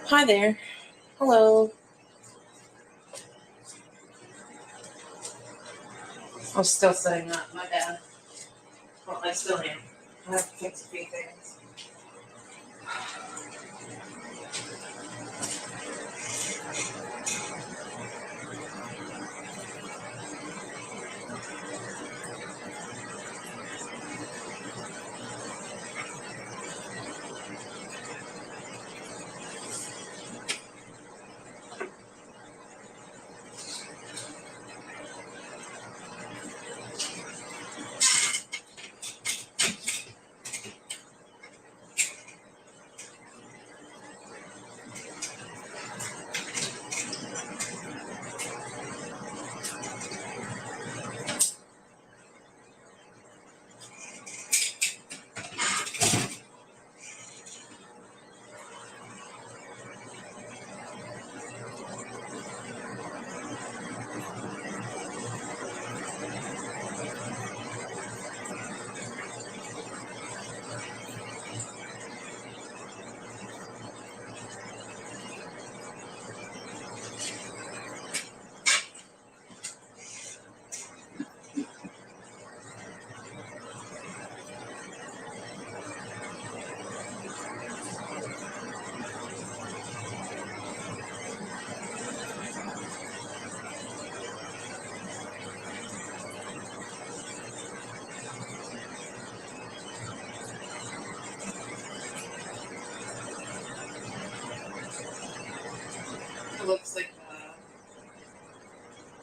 Hi there. Hello. I'm still setting up. My bad. Well, I still am. I have to fix a few things.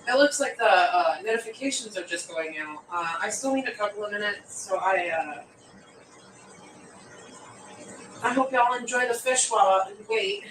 It looks like the notifications are just going out. I still need a couple of minutes, so I hope y'all enjoy the fish while I wait.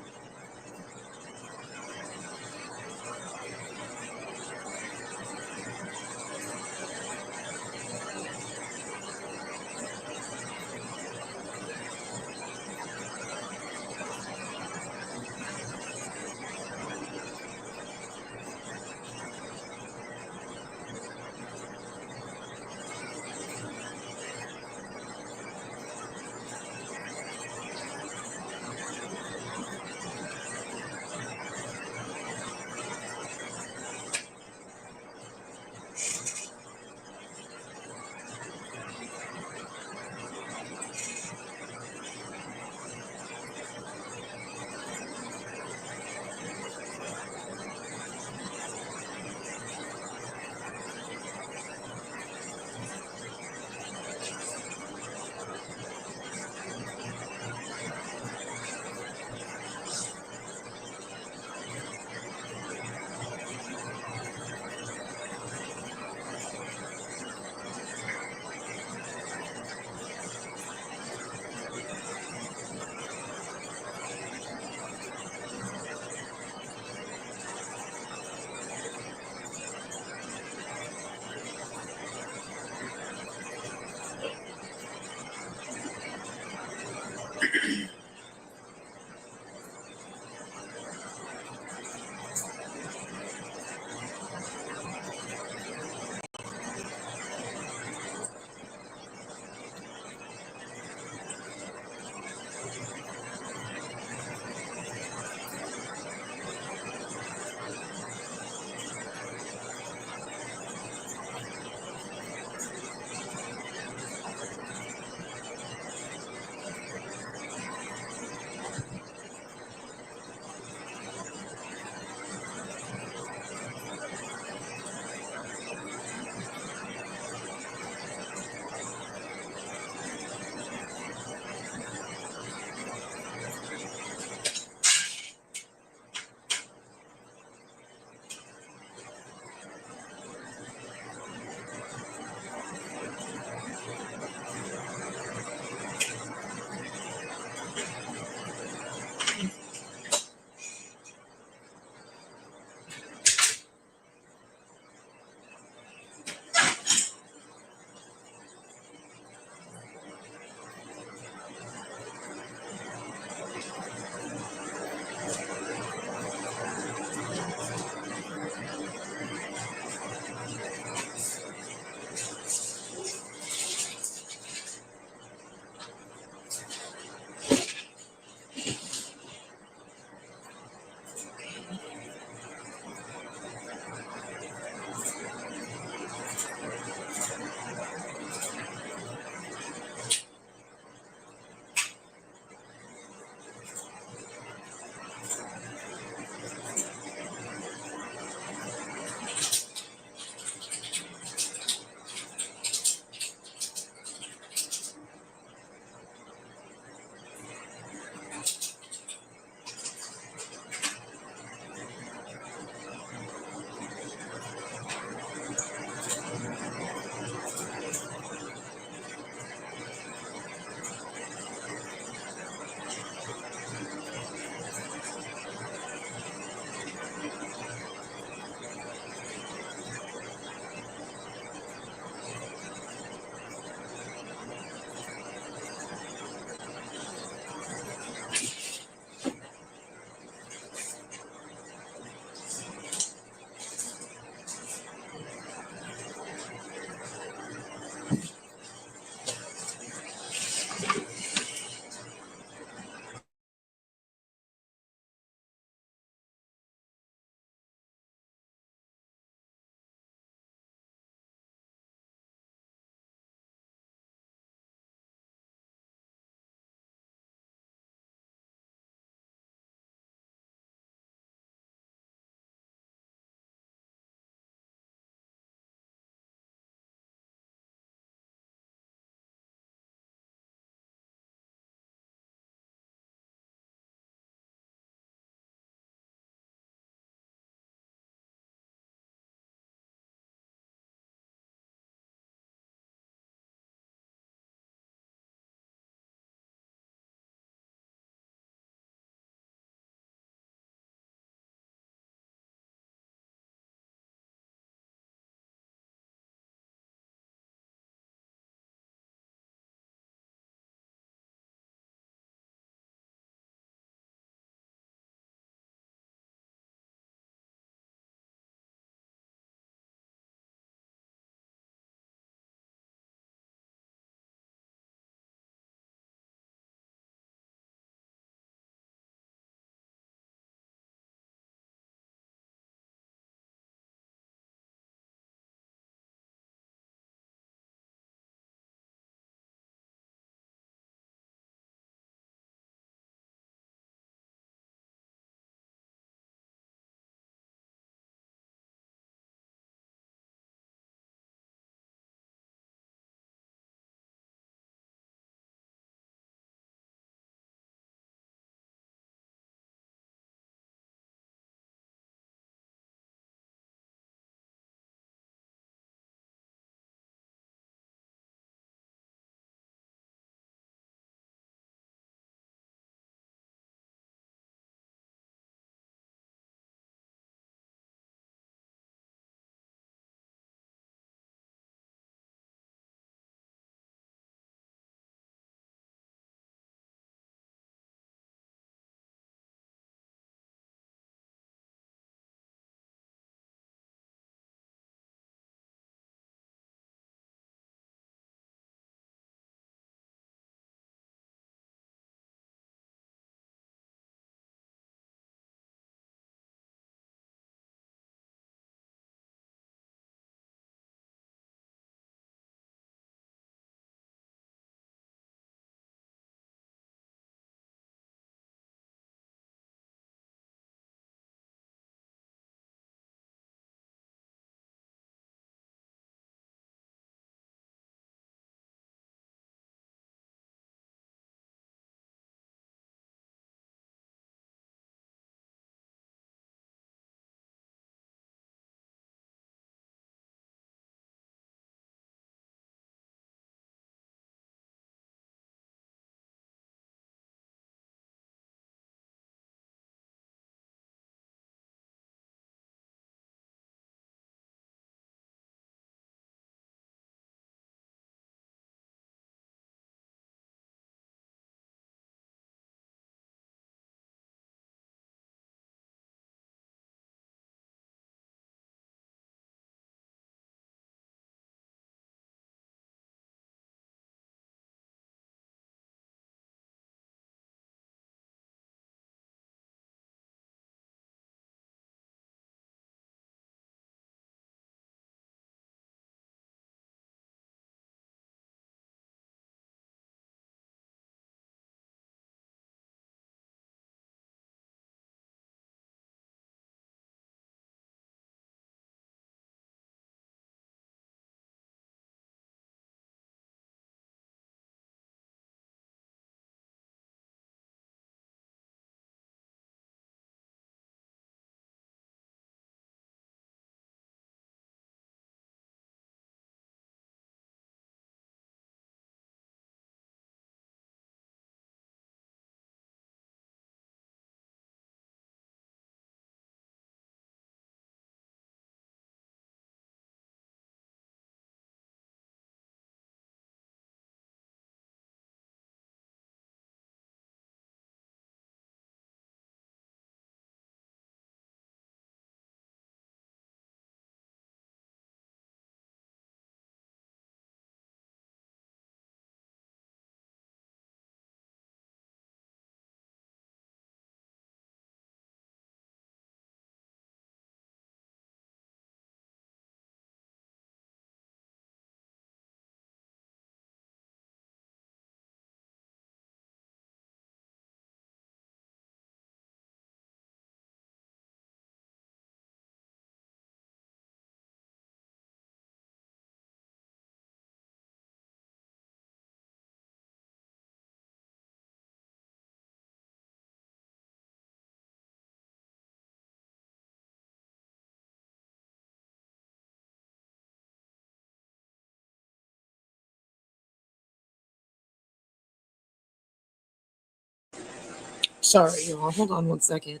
Sorry, y'all. Hold on one second.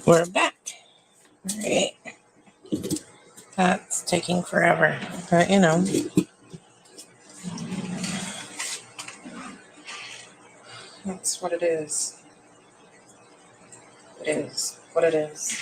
We're back. All right. That's taking forever, but that's what it is. It is what it is.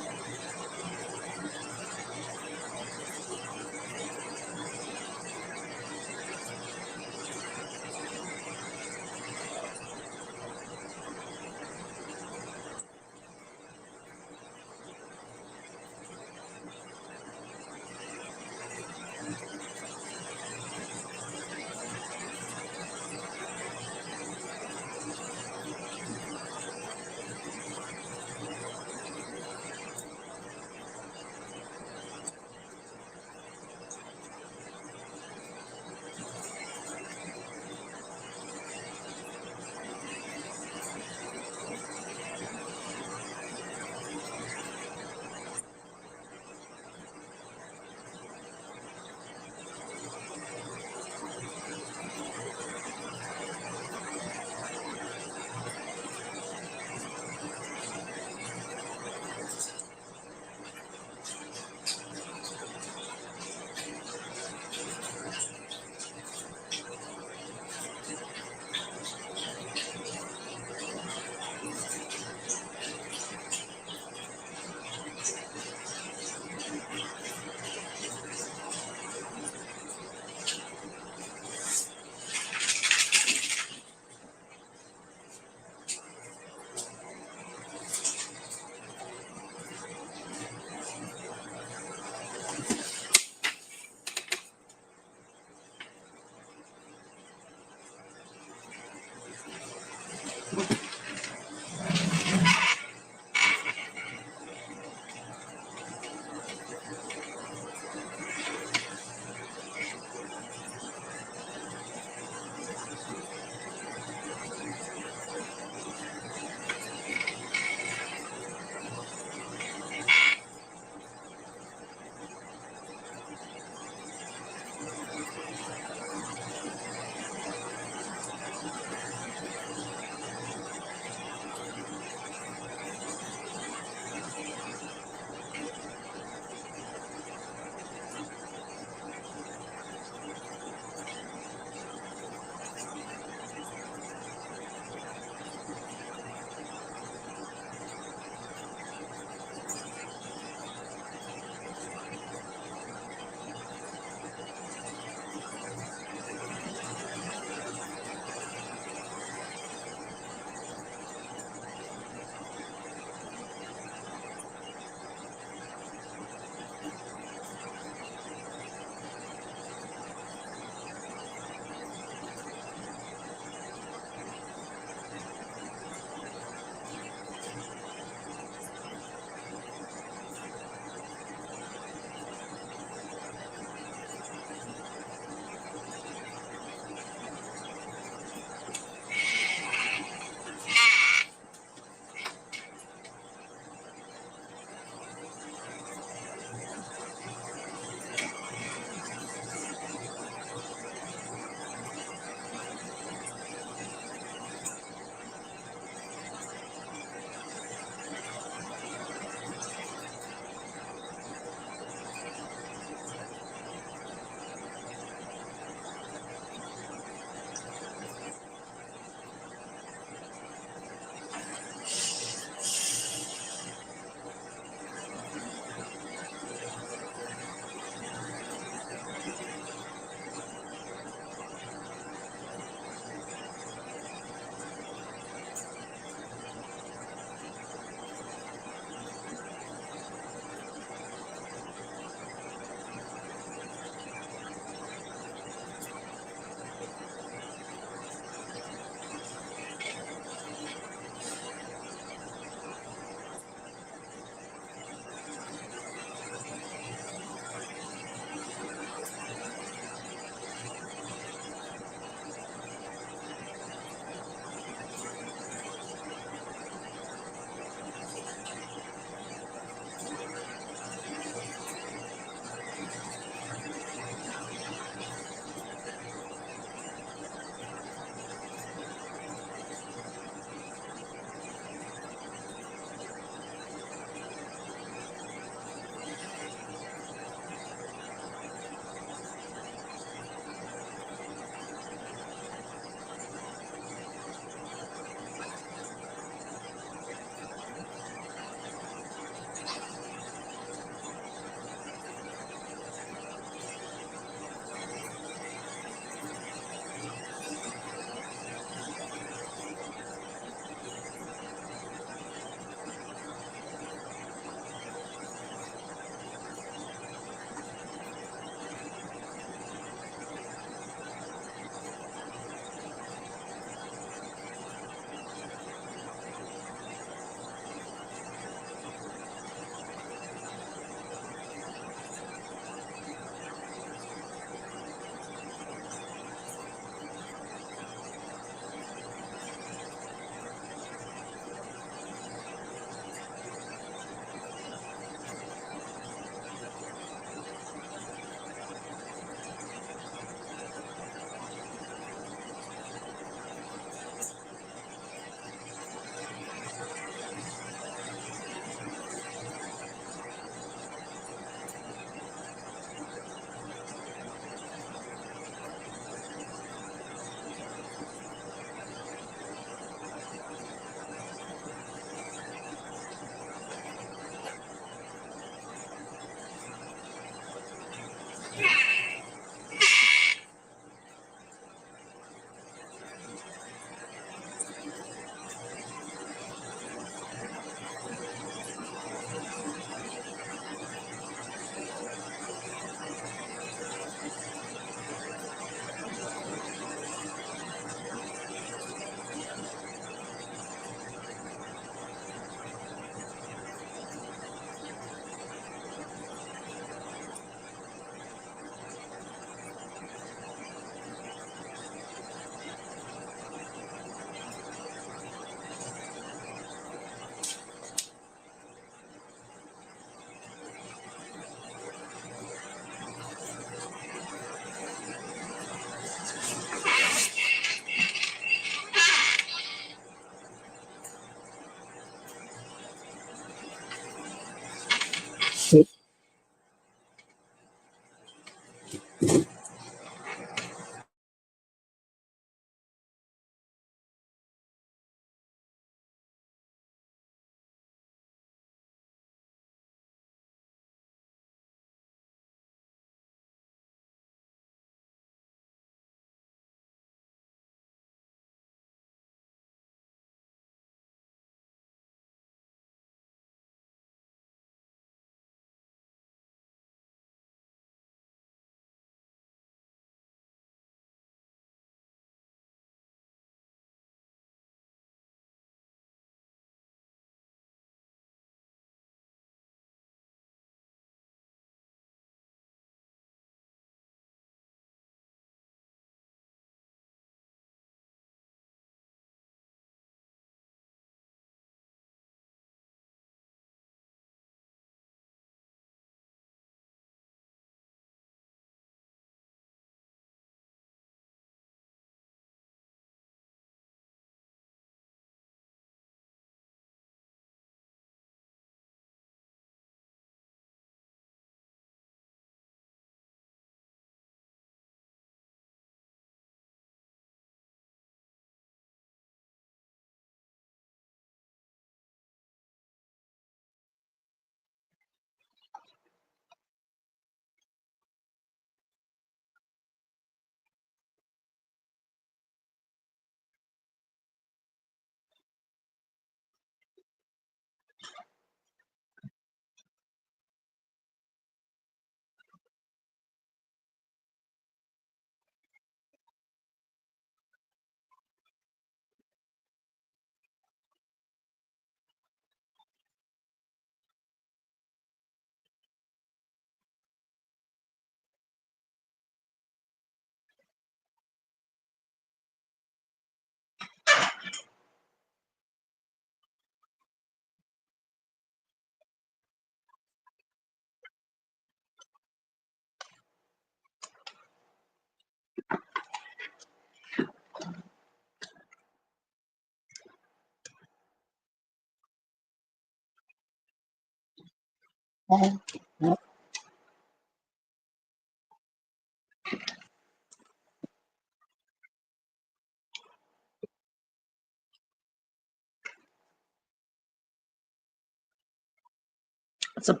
It's a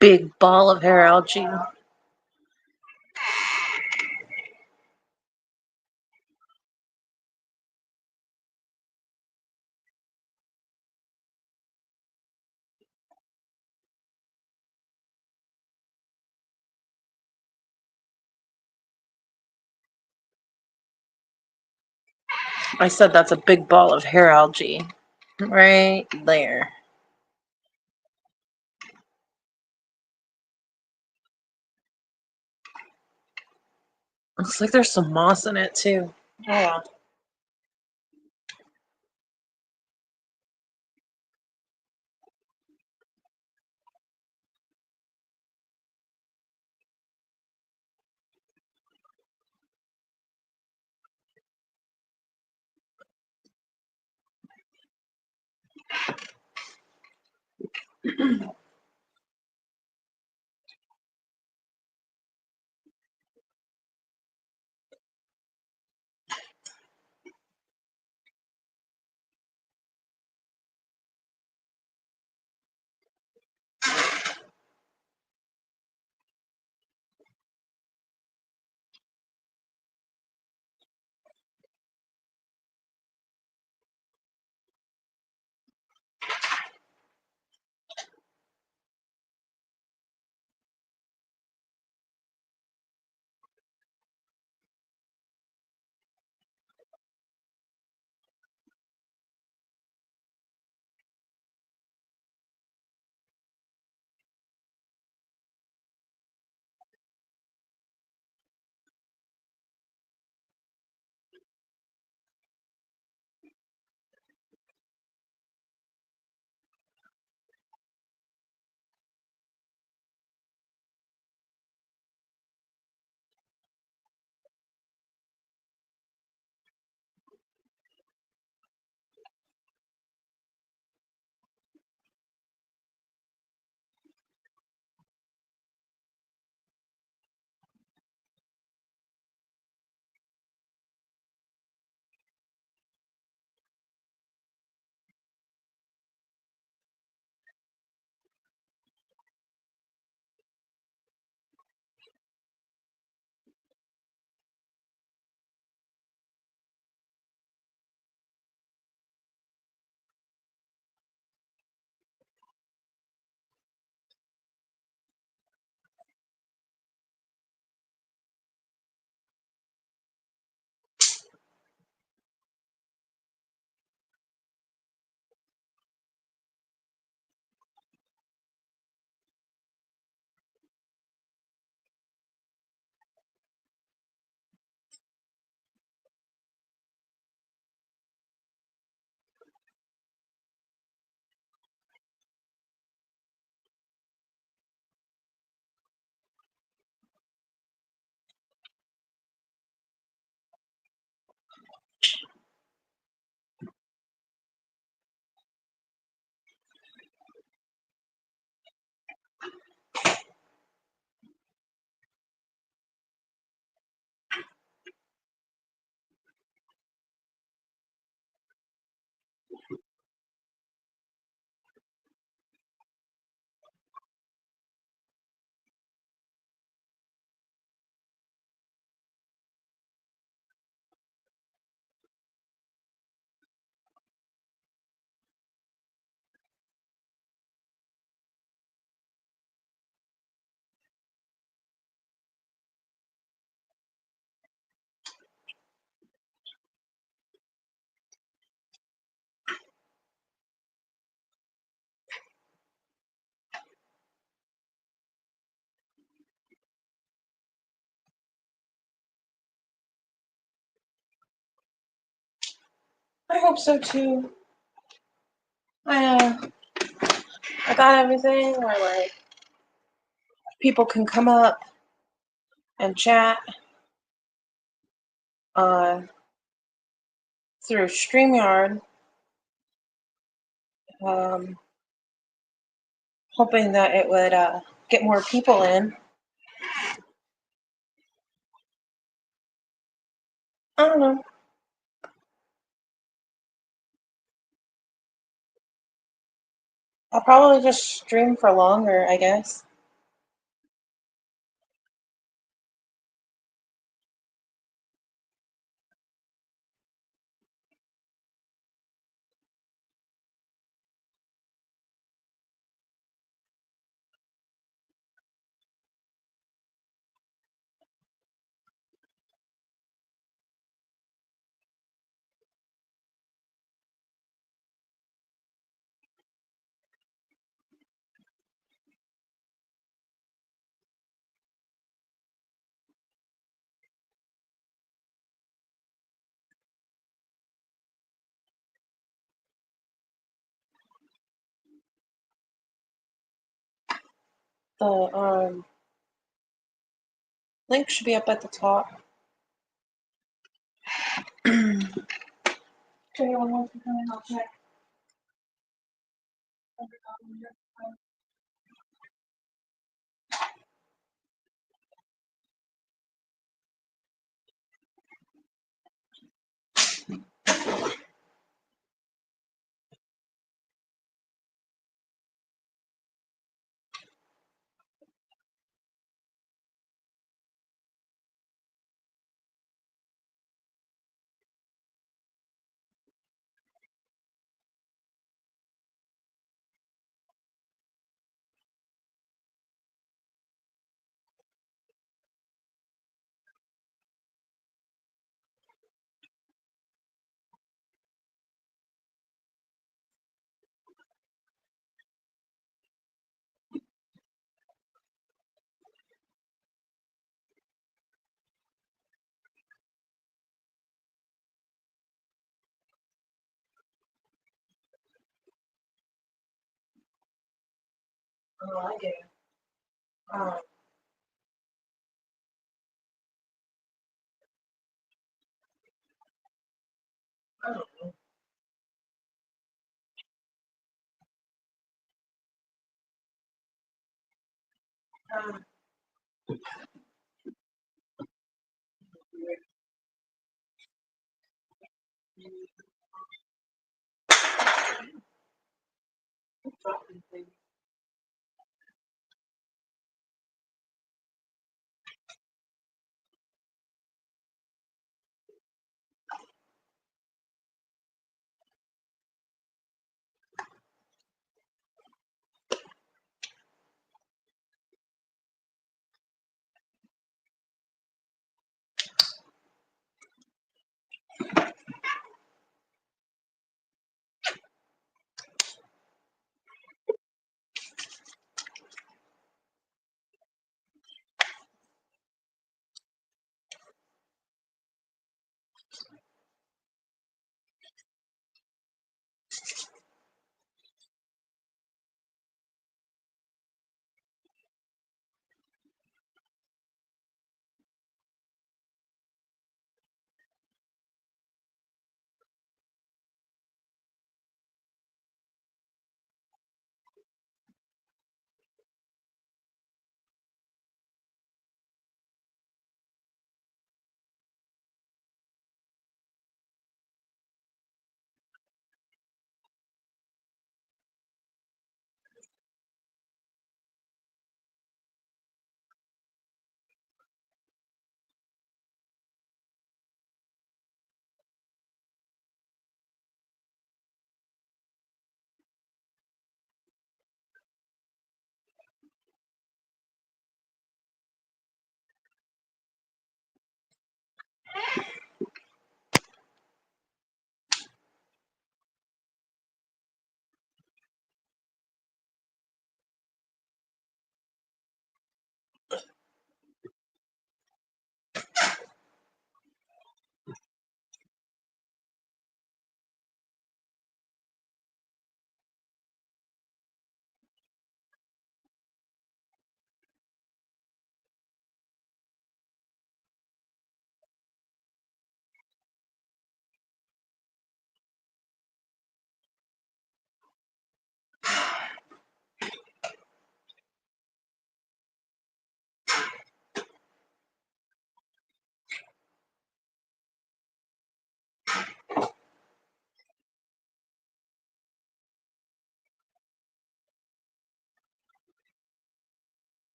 big ball of hair algae. I said that's a big ball of hair algae. Right there. Looks like there's some moss in it too. Oh well. I hope so too. I got everything where like people can come up and chat uh, through StreamYard. hoping that it would get more people in. I don't know. I'll probably just stream for longer, I guess. The link should be up at the top. If anyone wants to come in, I'll check. Oh, I do. Um, I don't know. Um, dropping things.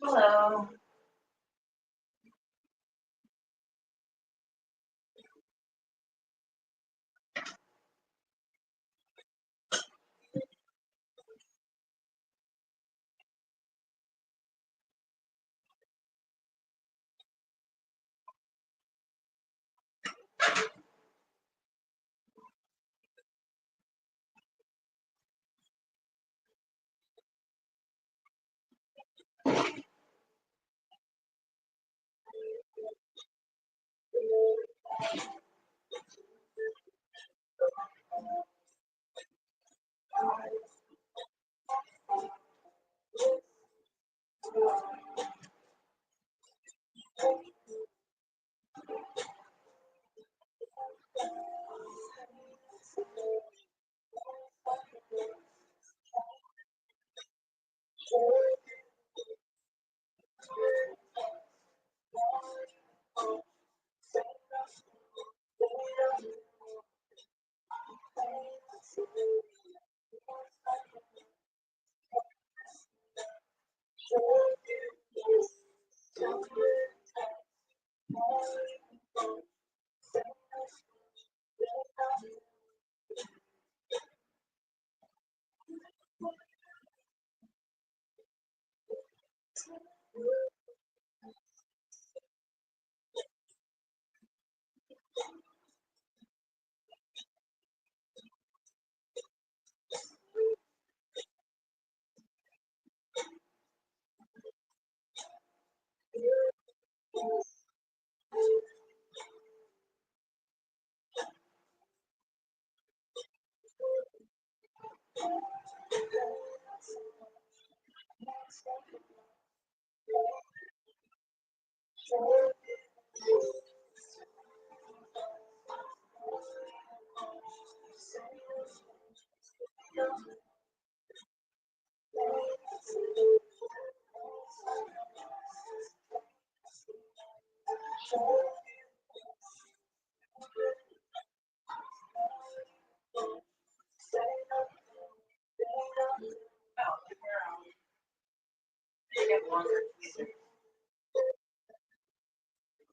Hello.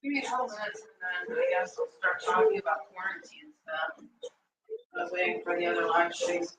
Give me a couple minutes and then I guess we'll start talking about quarantine stuff. I was waiting for the other live streams.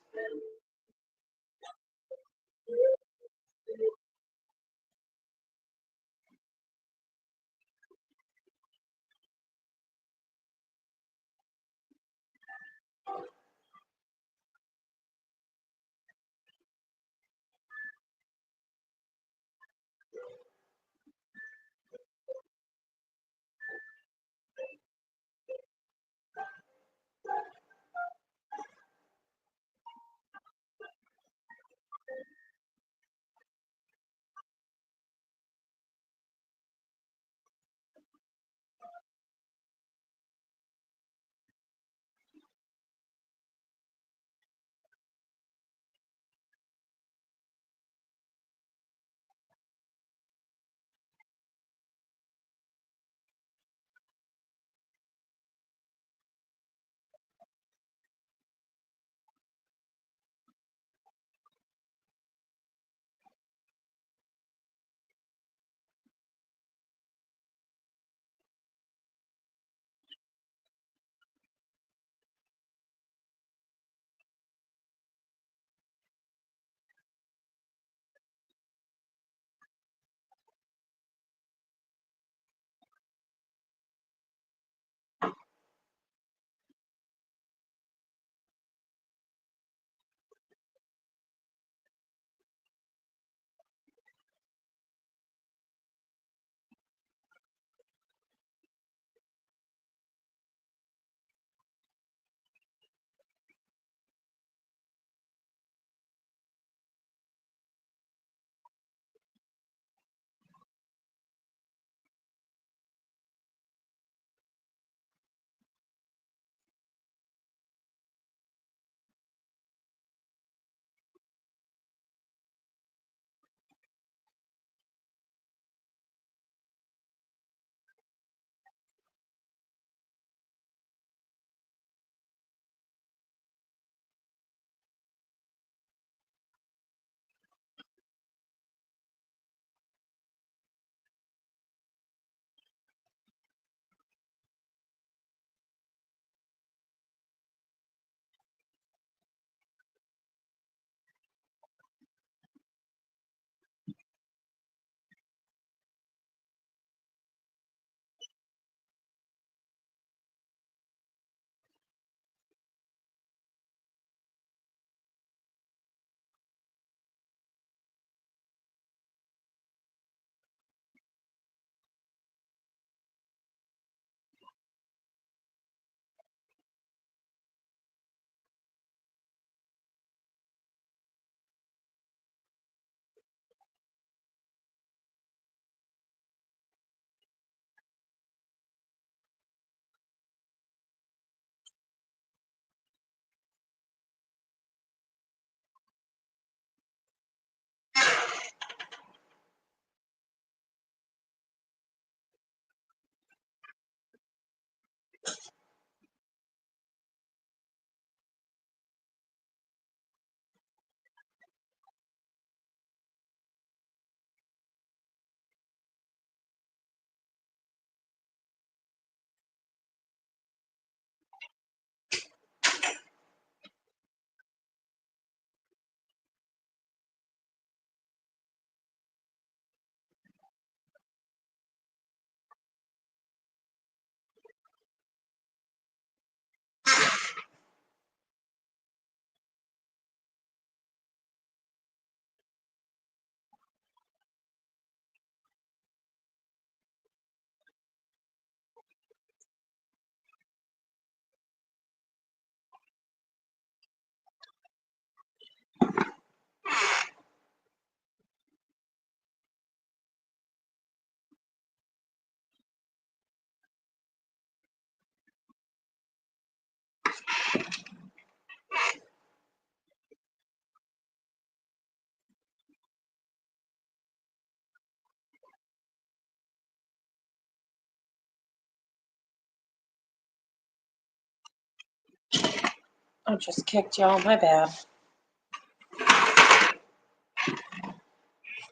I just kicked y'all, my bad.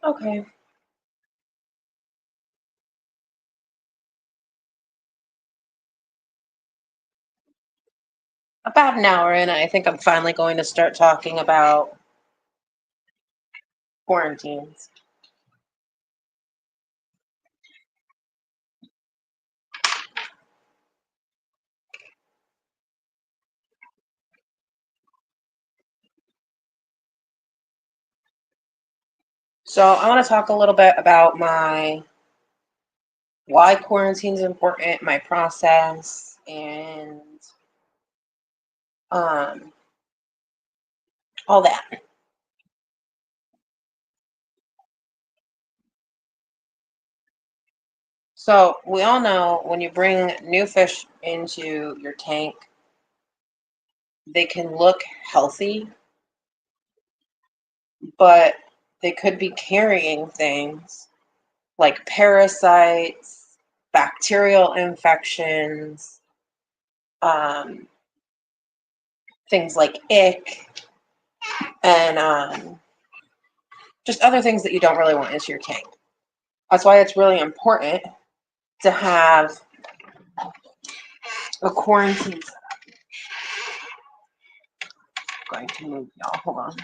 Okay. About an hour in, I think I'm finally going to start talking about quarantines. So I want to talk a little bit about why quarantine is important, my process, and um, all that. So we all know when you bring new fish into your tank, they can look healthy, but they could be carrying things like parasites, bacterial infections, um, things like ick, and just other things that you don't really want into your tank. That's why it's really important to have a quarantine. I'm going to move y'all. Hold on.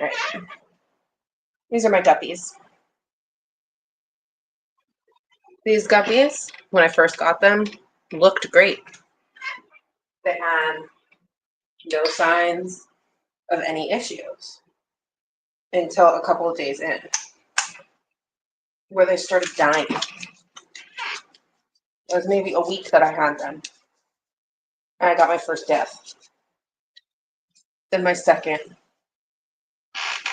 All right. These are my guppies. These guppies, when I first got them, looked great. They had no signs of any issues until a couple of days in, where they started dying. It was maybe a week that I had them, and I got my first death, then my second,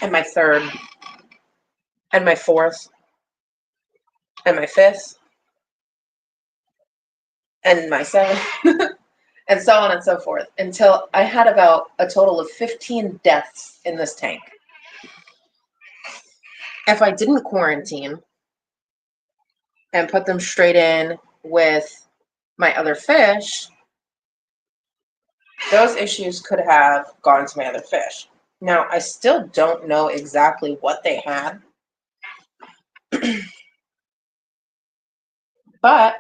and my third, and my fourth, and my fifth, and my seventh, and so on and so forth, until I had about a total of 15 deaths in this tank. If I didn't quarantine and put them straight in with my other fish, those issues could have gone to my other fish. Now, I still don't know exactly what they had, but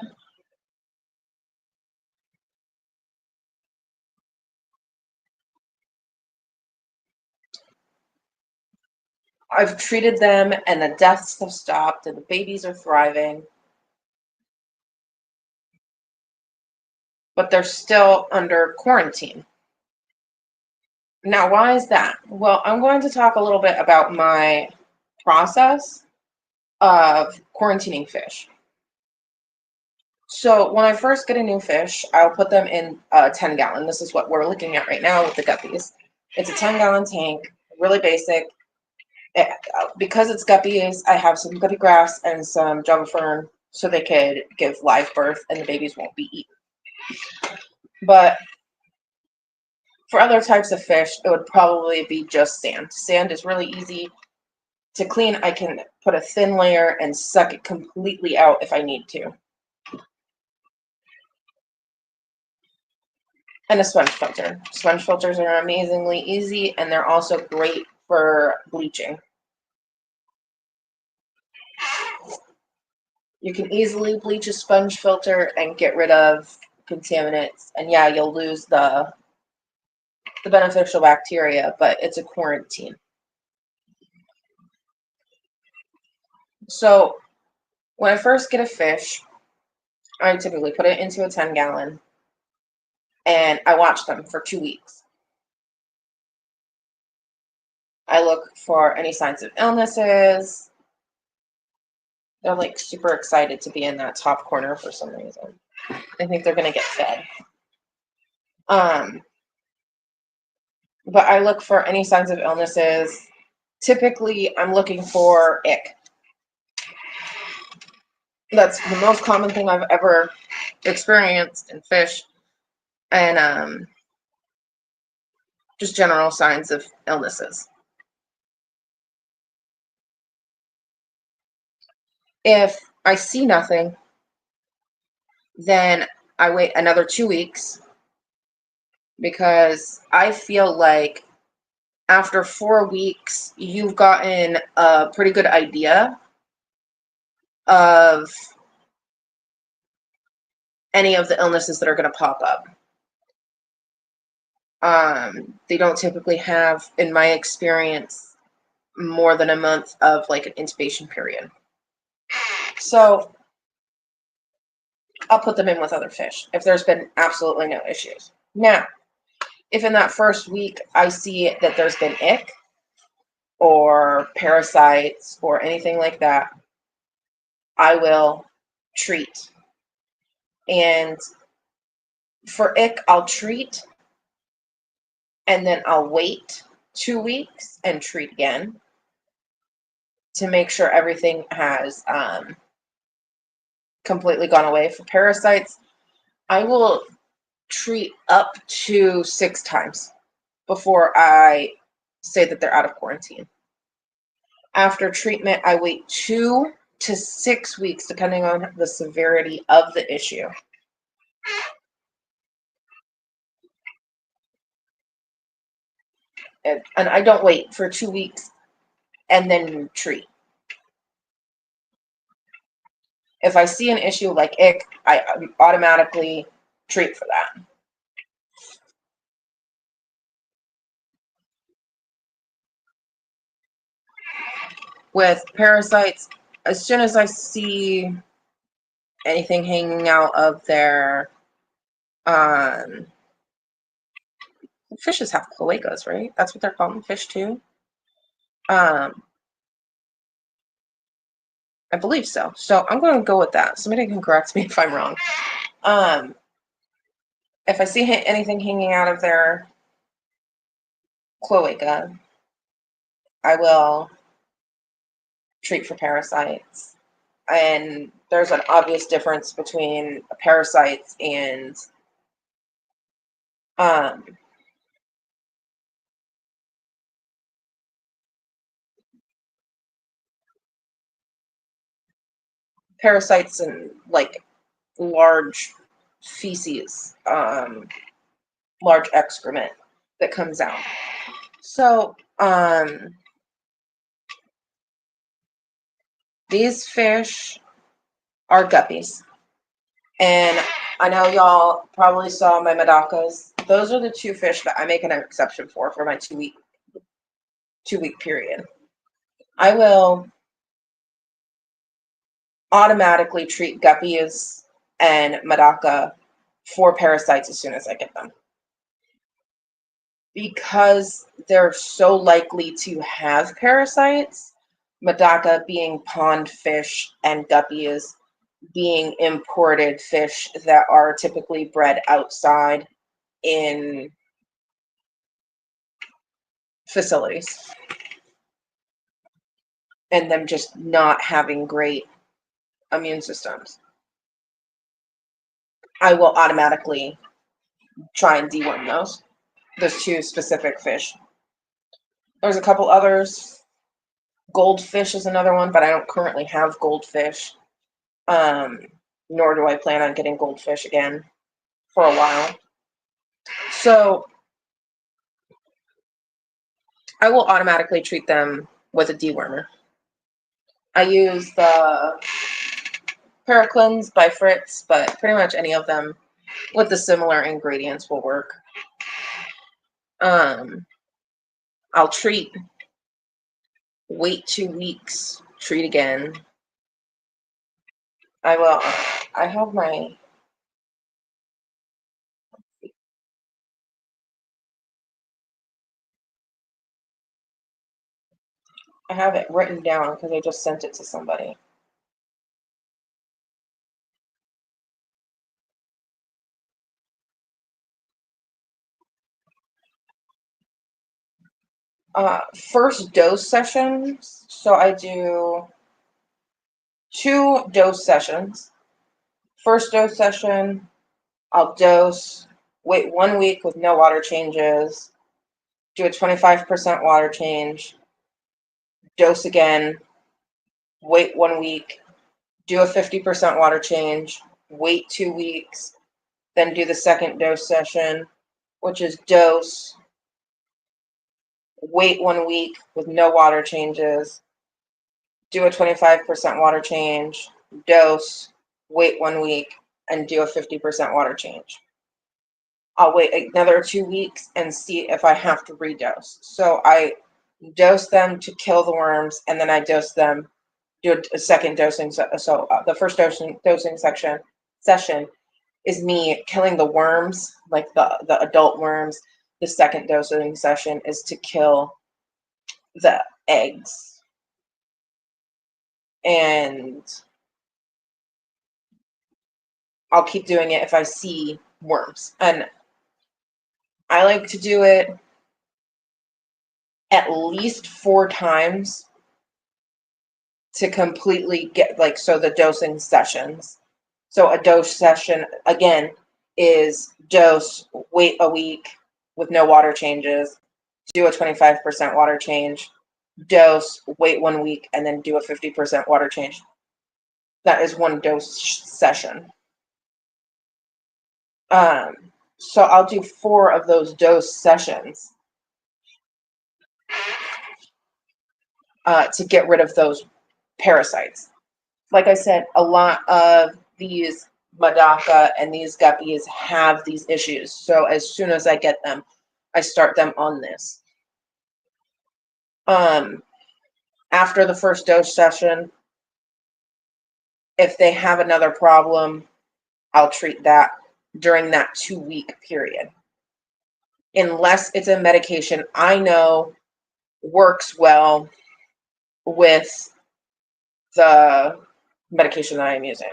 I've treated them and the deaths have stopped and the babies are thriving, but they're still under quarantine. Now, why is that? Well, I'm going to talk a little bit about my process of quarantining fish. So when I first get a new fish, I'll put them in a 10-gallon. This is what we're looking at right now with the guppies. It's a 10-gallon tank, really basic. Because it's guppies, I have some guppy grass and some java fern so they could give live birth and the babies won't be eaten. But for other types of fish, it would probably be just sand. Sand is really easy to clean. I can put a thin layer and suck it completely out if I need to. And a sponge filter. Sponge filters are amazingly easy and they're also great for bleaching. You can easily bleach a sponge filter and get rid of contaminants. And yeah, you'll lose the beneficial bacteria, but it's a quarantine. So when I first get a fish, I typically put it into a 10-gallon and I watch them for 2 weeks. I look for any signs of illnesses. They're like super excited to be in that top corner for some reason. I think they're going to get fed. But I look for any signs of illnesses. typically I'm looking for ick. That's the most common thing I've ever experienced in fish, and just general signs of illnesses. If I see nothing, then I wait another 2 weeks because I feel like after 4 weeks, you've gotten a pretty good idea of any of the illnesses that are going to pop up. They don't typically have, in my experience, more than a month of like an intubation period. So I'll put them in with other fish if there's been absolutely no issues. Now, if in that first week I see that there's been ick or parasites or anything like that, I will treat. And for ick, I'll treat and then I'll wait 2 weeks and treat again to make sure everything has completely gone away. For parasites, I will treat up to 6 times before I say that they're out of quarantine. After treatment, I wait 2 to 6 weeks, depending on the severity of the issue. And I don't wait for 2 weeks and then treat. If I see an issue like ick, I automatically treat for that. With parasites, as soon as I see anything hanging out of their fishes have cloacas, right? That's what they're called in fish too. I believe so. So I'm going to go with that. Somebody can correct me if I'm wrong. If I see anything hanging out of their cloaca, I will treat for parasites. And there's an obvious difference between parasites and parasites and like large feces, large excrement that comes out. So these fish are guppies. And I know y'all probably saw my Madakas. Those are the 2 fish that I make an exception for my 2-week period. I will automatically treat guppies and Madaka for parasites as soon as I get them. Because they're so likely to have parasites, Madaka being pond fish and guppies being imported fish that are typically bred outside in facilities, and them just not having great immune systems, I will automatically try and deworm those 2 specific fish. There's a couple others. Goldfish is another one, but I don't currently have goldfish. Nor do I plan on getting goldfish again for a while. So I will automatically treat them with a dewormer. I use the Paraclins by Fritz, but pretty much any of them with the similar ingredients will work. I'll treat, wait 2 weeks, treat again. I have my, I have it written down because I just sent it to somebody. First dose sessions. So I do 2 dose sessions. First dose session, I'll dose, wait 1 week with no water changes, do a 25% water change, dose again, wait 1 week, do a 50% water change, wait 2 weeks, then do the second dose session, which is dose, wait 1 week with no water changes, do a 25% water change, dose, wait 1 week, and do a 50% water change. I'll wait another 2 weeks and see if I have to redose. So I dose them to kill the worms, and then I dose them, do a second dosing. So the first dosing session is me killing the worms, like the adult worms. The second dosing session is to kill the eggs. And I'll keep doing it if I see worms. And I like to do it at least 4 times to completely get, like, so the dosing sessions. So a dose session, again, is dose, wait a week with no water changes, do a 25% water change, dose, wait 1 week, and then do a 50% water change. That is 1 dose session. So I'll do 4 of those dose sessions to get rid of those parasites. Like I said, a lot of these Medaka and these guppies have these issues. So as soon as I get them, I start them on this. After the first dose session, if they have another problem, I'll treat that during that 2-week period. Unless it's a medication I know works well with the medication that I'm using.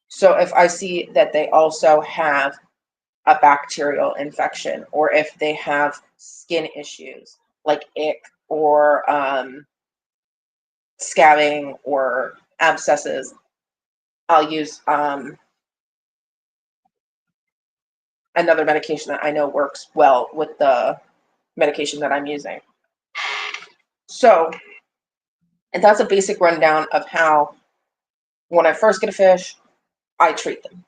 So if I see that they also have a bacterial infection, or if they have skin issues like ick or scabbing or abscesses, I'll use another medication that I know works well with the medication that I'm using. So, and that's a basic rundown of how, when I first get a fish, I treat them.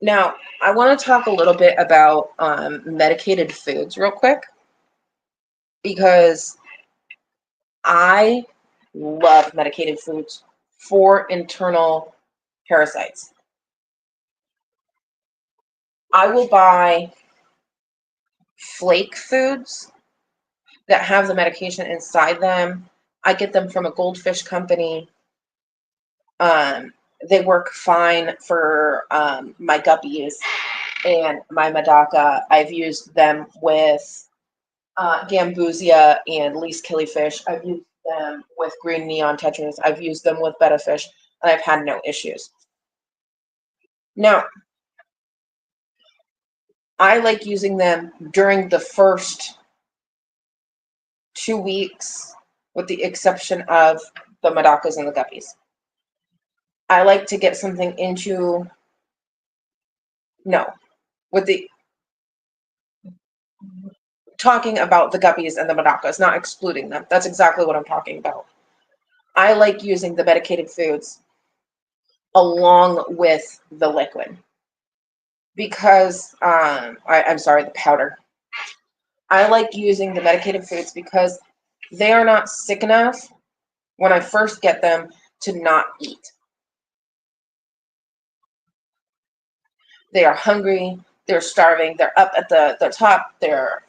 Now, I want to talk a little bit about medicated foods real quick, because I love medicated foods for internal parasites. I will buy flake foods that have the medication inside them. I get them from a goldfish company. They work fine for my guppies and my Medaka. I've used them with Gambusia and least killifish. I've used them with green neon tetras. I've used them with betta fish, and I've had no issues. Now, I like using them during the first 2 weeks, with the exception of the Medakas and the guppies. I like to get something into, no, with the, talking about the guppies and the Medakas, not excluding them. That's exactly what I'm talking about. I like using the medicated foods along with the liquid, because I'm sorry, the powder. I like using the medicated foods because they are not sick enough when I first get them to not eat. They are hungry, they're starving, they're up at the top, they're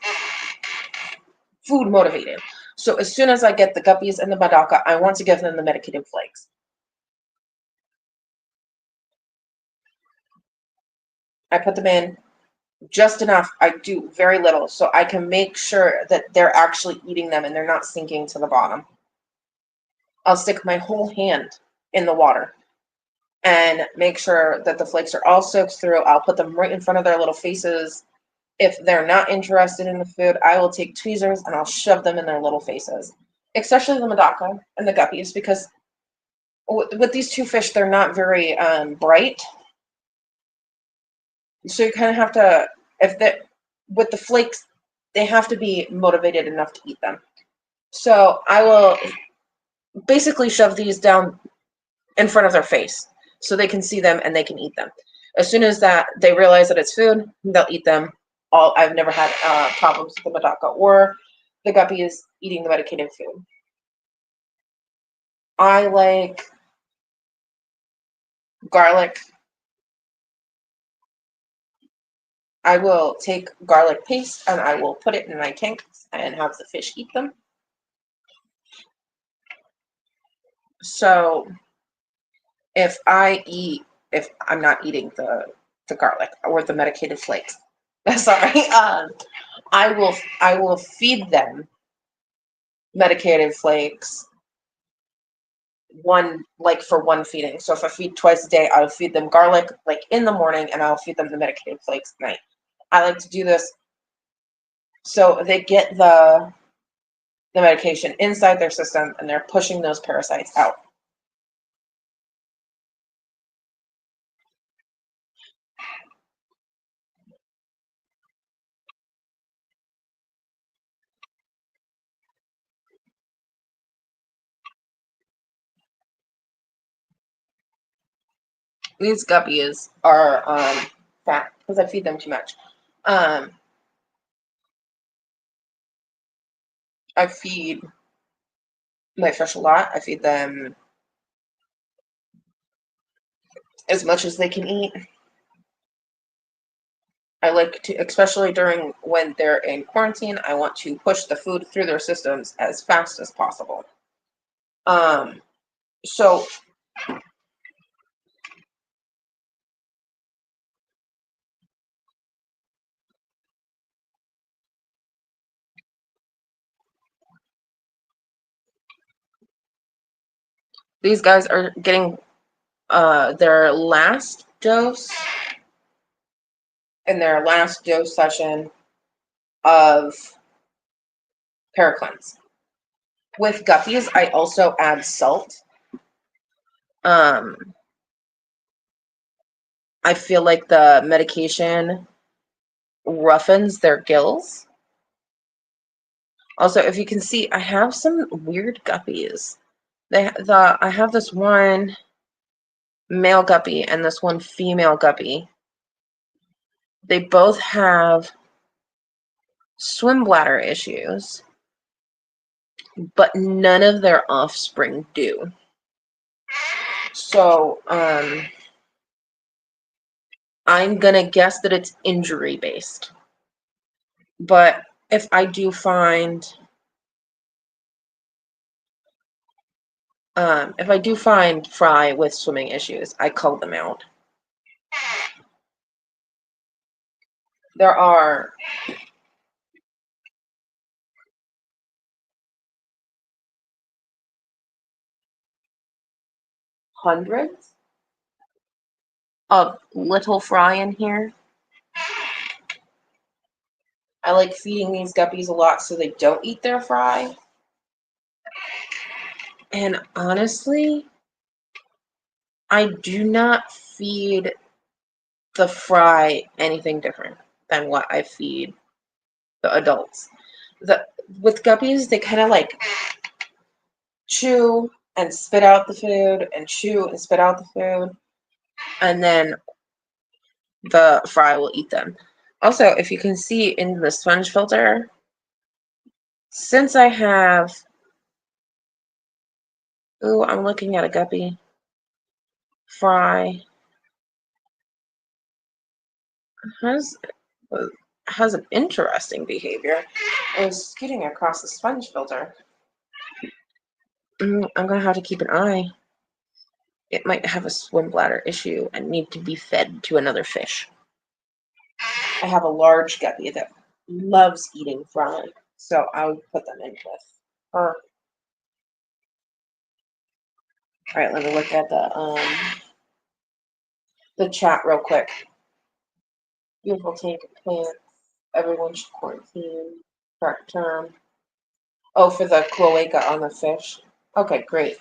food motivated. So as soon as I get the guppies and the Medaka, I want to give them the medicated flakes. I put them in, just enough. I do very little so I can make sure that they're actually eating them and they're not sinking to the bottom. I'll stick my whole hand in the water and make sure that the flakes are all soaked through. I'll put them right in front of their little faces. If they're not interested in the food, I will take tweezers and I'll shove them in their little faces, especially the Medaka and the guppies, because with these two fish, they're not very bright. So you kind of have to, if they with the flakes, they have to be motivated enough to eat them. So I will basically shove these down in front of their face so they can see them and they can eat them. As soon as that they realize that it's food, they'll eat them. I've never had problems with the Medaka or the guppies eating the medicated food. I like garlic. I will take garlic paste and I will put it in my tanks and have the fish eat them. So if I'm not eating the garlic or the medicated flakes, sorry, I will feed them medicated flakes for one feeding. So if I feed twice a day, I'll feed them garlic like in the morning and I'll feed them the medicated flakes at night. I like to do this so they get the medication inside their system and they're pushing those parasites out. These guppies are fat because I feed them too much. I feed my fish a lot. I feed them as much as they can eat. I like to, especially during when they're in quarantine, I want to push the food through their systems as fast as possible. So these guys are getting their last dose in their last dose session of Paracleanse. With guppies, I also add salt. I feel like the medication roughens their gills. Also, if you can see, I have some weird guppies. I have this one male guppy and this one female guppy. They both have swim bladder issues, but none of their offspring do. So, I'm gonna guess that it's injury based. But if I do find fry with swimming issues, I cull them out. There are hundreds of little fry in here. I like feeding these guppies a lot so they don't eat their fry. And honestly, I do not feed the fry anything different than what I feed the adults. With guppies, they kind of like chew and spit out the food and chew and spit out the food, and then the fry will eat them. Also, if you can see in the sponge filter, since I have, I'm looking at a guppy fry, has an interesting behavior. Is scooting across the sponge filter. I'm gonna have to keep an eye. It might have a swim bladder issue and need to be fed to another fish. I have a large guppy that loves eating fry, so I would put them in with her. All right, let me look at the chat real quick. Beautiful tank of plants. Everyone should quarantine. Correct term. Oh, for the cloaca on the fish. Okay, great.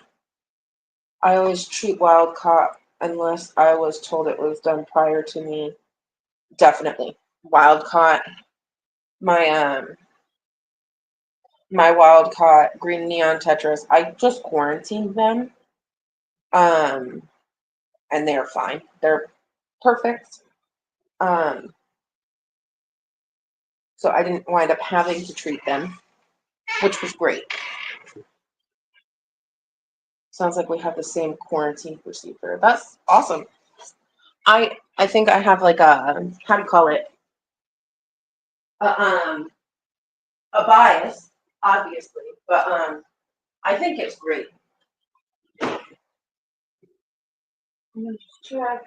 I always treat wild caught unless I was told it was done prior to me. Definitely. Wild caught. My my wild caught green neon tetras, I just quarantined them. Um and they're fine. They're perfect. Um so I didn't wind up having to treat them, which was great. Sounds like we have the same quarantine procedure. That's awesome. I think I have like a, how do you call it? A, a bias, obviously, but I think it's great. Check.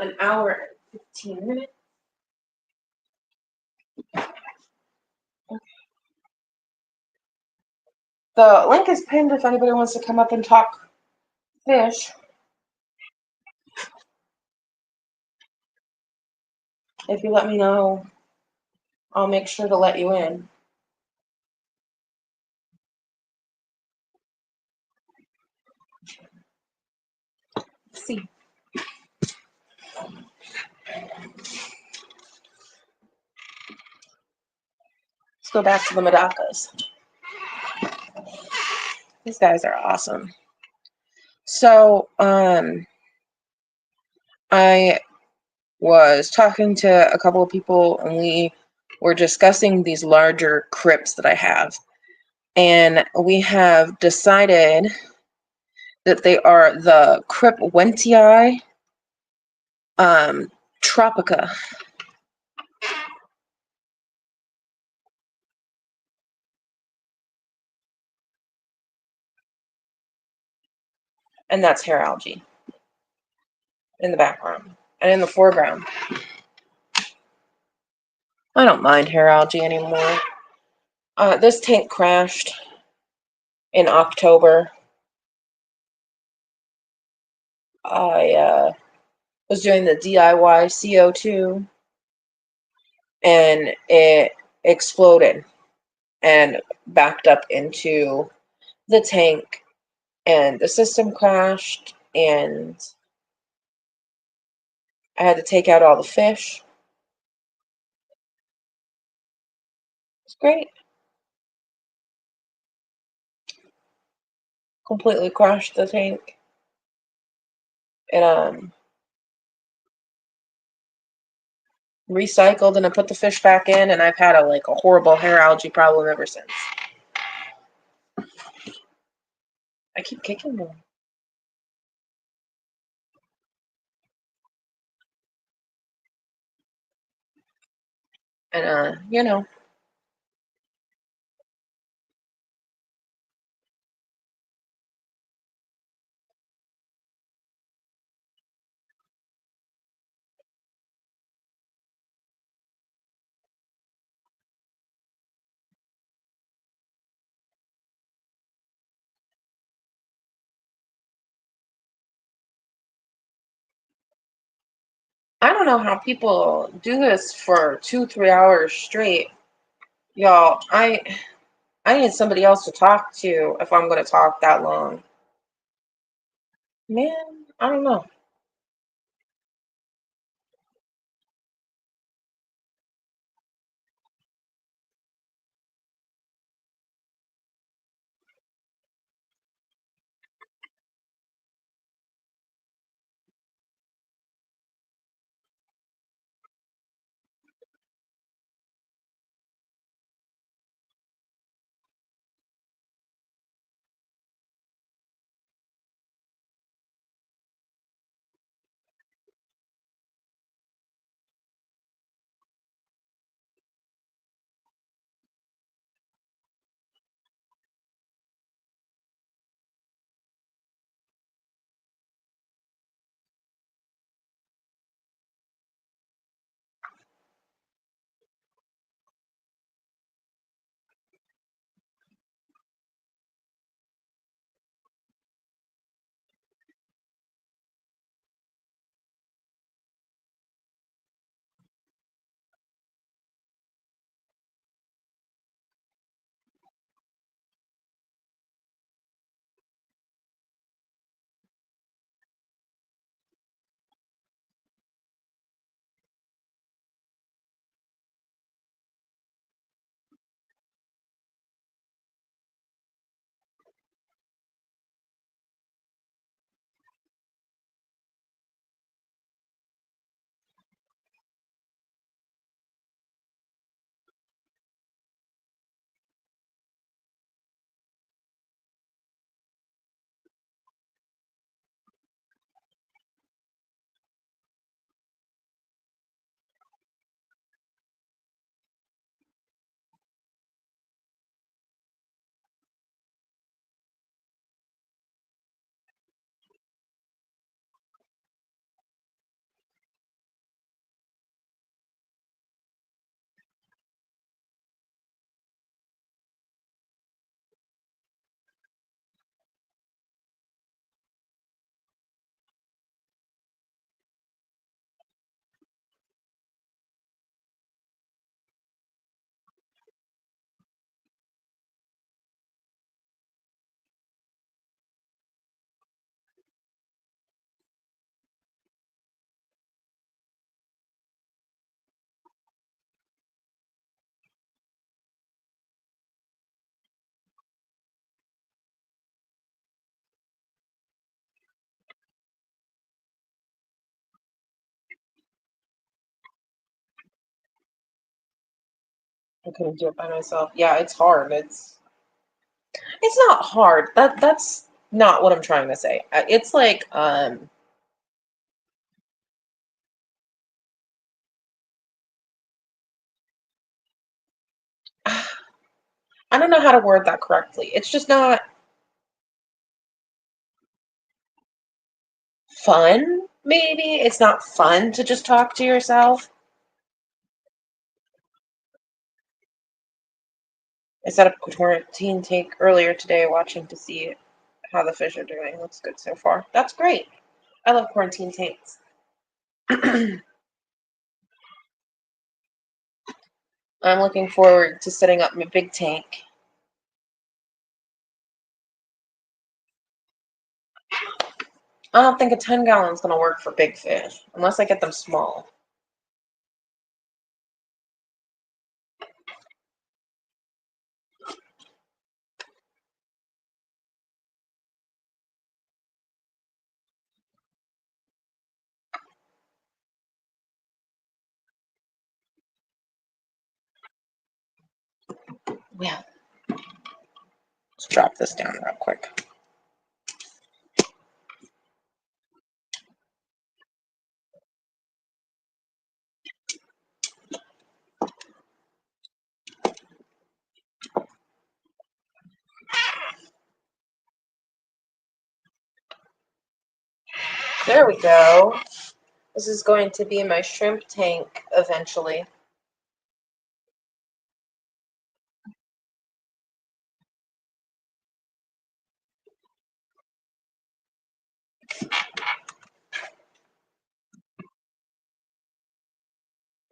An hour and 15 minutes. The link is pinned if anybody wants to come up and talk fish. If you let me know, I'll make sure to let you in. Let's see. Let's go back to the Madakas. These guys are awesome. So, I was talking to a couple of people and we were discussing these larger crypts that I have. And we have decided that they are the Crypt Wentii Tropica. And that's hair algae in the background. And in the foreground, I don't mind hair algae anymore. This tank crashed in October. I was doing the DIY CO2 and it exploded and backed up into the tank and the system crashed and I had to take out all the fish. It's great. Completely crashed the tank. And recycled and I put the fish back in and I've had a horrible hair algae problem ever since. I keep kicking them. And I don't know how people do this for 2-3 hours straight. Y'all, I need somebody else to talk to if I'm gonna talk that long. Man, I don't know. I couldn't do it by myself. Yeah, it's hard. It's not hard. That's not what I'm trying to say. It's like I don't know how to word that correctly. It's just not fun, maybe. It's not fun to just talk to yourself. I set up a quarantine take earlier today, watching to see how the fish are doing. Looks good so far. That's great. I love quarantine takes. I'm looking forward to setting up my big tank. I don't think a 10 gallon is going to work for big fish unless I get them small. Yeah. Let's drop this down real quick. There we go. This is going to be my shrimp tank eventually.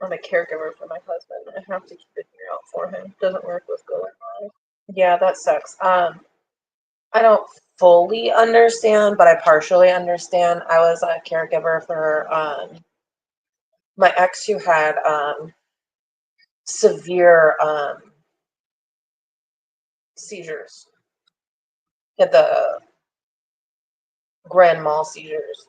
I'm a caregiver for my husband. I have to keep it here out for him. Doesn't work with going live. Yeah, that sucks. I don't fully understand, but I partially understand. I was a caregiver for my ex who had severe seizures. He had the grand mal seizures.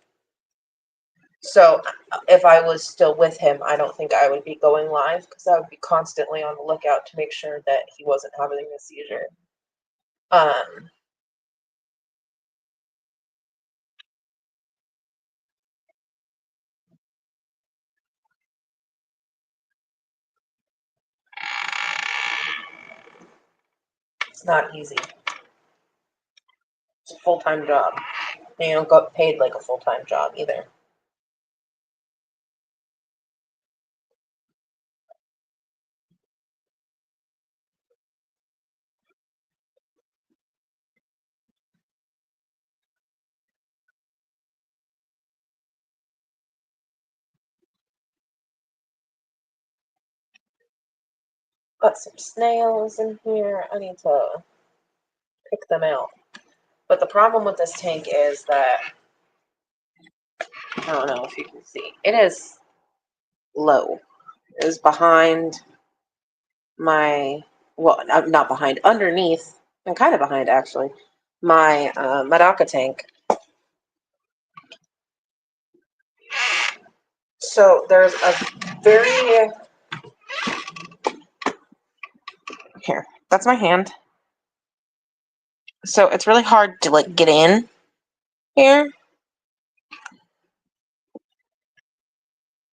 So if I was still with him, I don't think I would be going live because I would be constantly on the lookout to make sure that he wasn't having a seizure. Um, it's not easy. It's a full-time job. And you don't get paid like a full-time job either. Got some snails in here. I need to pick them out. But the problem with this tank is that, I don't know if you can see, it is low. It is behind my, well, not behind, underneath, and kind of behind actually, my Medaka tank. So there's a very, here, that's my hand. So it's really hard to like get in here.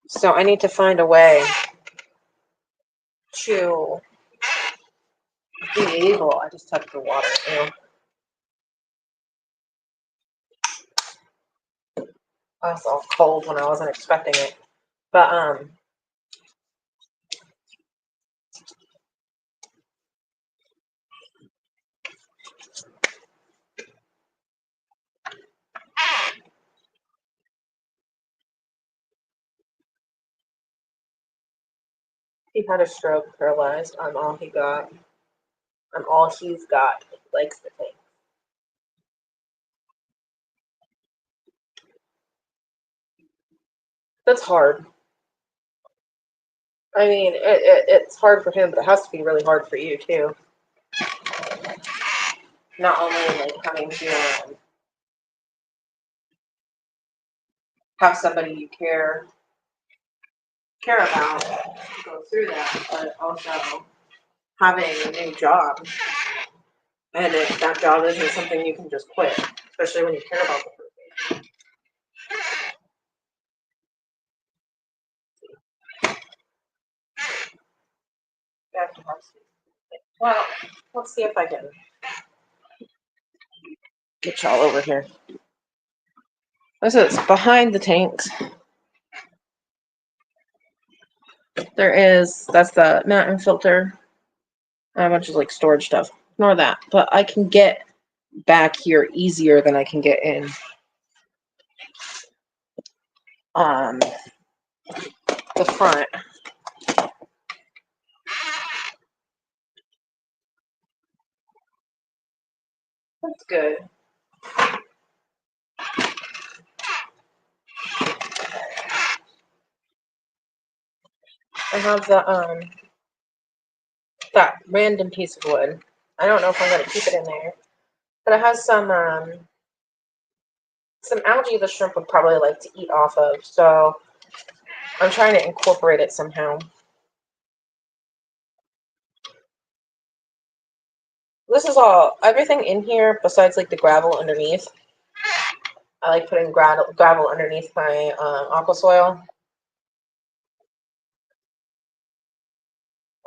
So I need to find a way to be able, I just touched the water, you know. I was all cold when I wasn't expecting it. But he had a stroke, paralyzed. I'm all he got. I'm all he's got. He likes the thing. That's hard. I mean, it's hard for him, but it has to be really hard for you too. Not only like having to have somebody you care about go through that, but also having a new job. And if that job isn't something you can just quit, especially when you care about the person. Well, let's see if I can get y'all over here. This is behind the tanks. That's the mountain filter. A bunch of like storage stuff. Ignore that. But I can get back here easier than I can get in the front. That's good. I have that random piece of wood. I don't know if I'm gonna keep it in there, but it has some algae the shrimp would probably like to eat off of. So I'm trying to incorporate it somehow. This is everything in here besides like the gravel underneath. I like putting gravel underneath my aqua soil.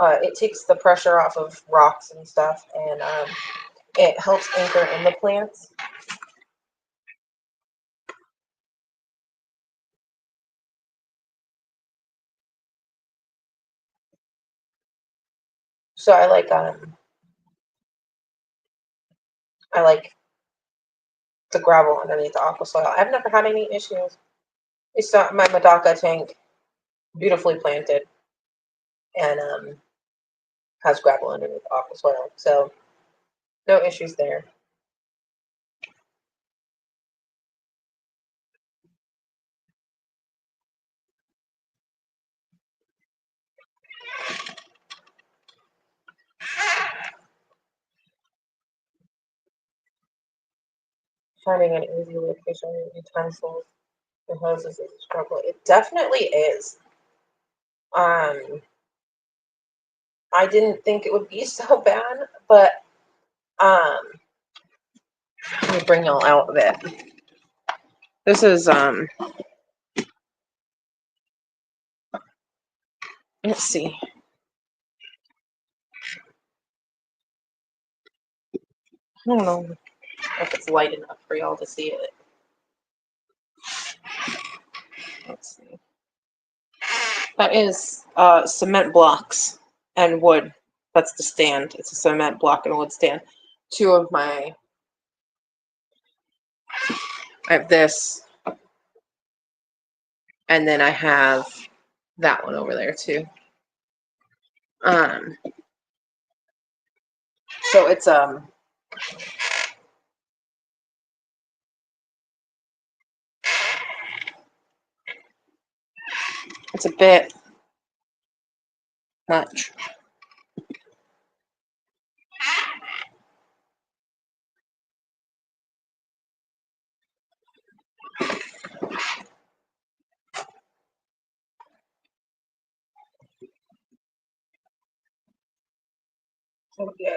It takes the pressure off of rocks and stuff, and it helps anchor in the plants. So I like the gravel underneath the aqua soil. I've never had any issues. It's not my Medaka tank, beautifully planted, and has gravel underneath the aqua soil. So no issues there. Finding an easy location utensils and hoses is a struggle. It definitely is. I didn't think it would be so bad, but let me bring y'all out of it. This is let's see. I don't know if it's light enough for y'all to see it. Let's see. That is cement blocks and wood. That's the stand. It's a cement block and a wood stand. I have this, and then I have that one over there too. So it's a bit much.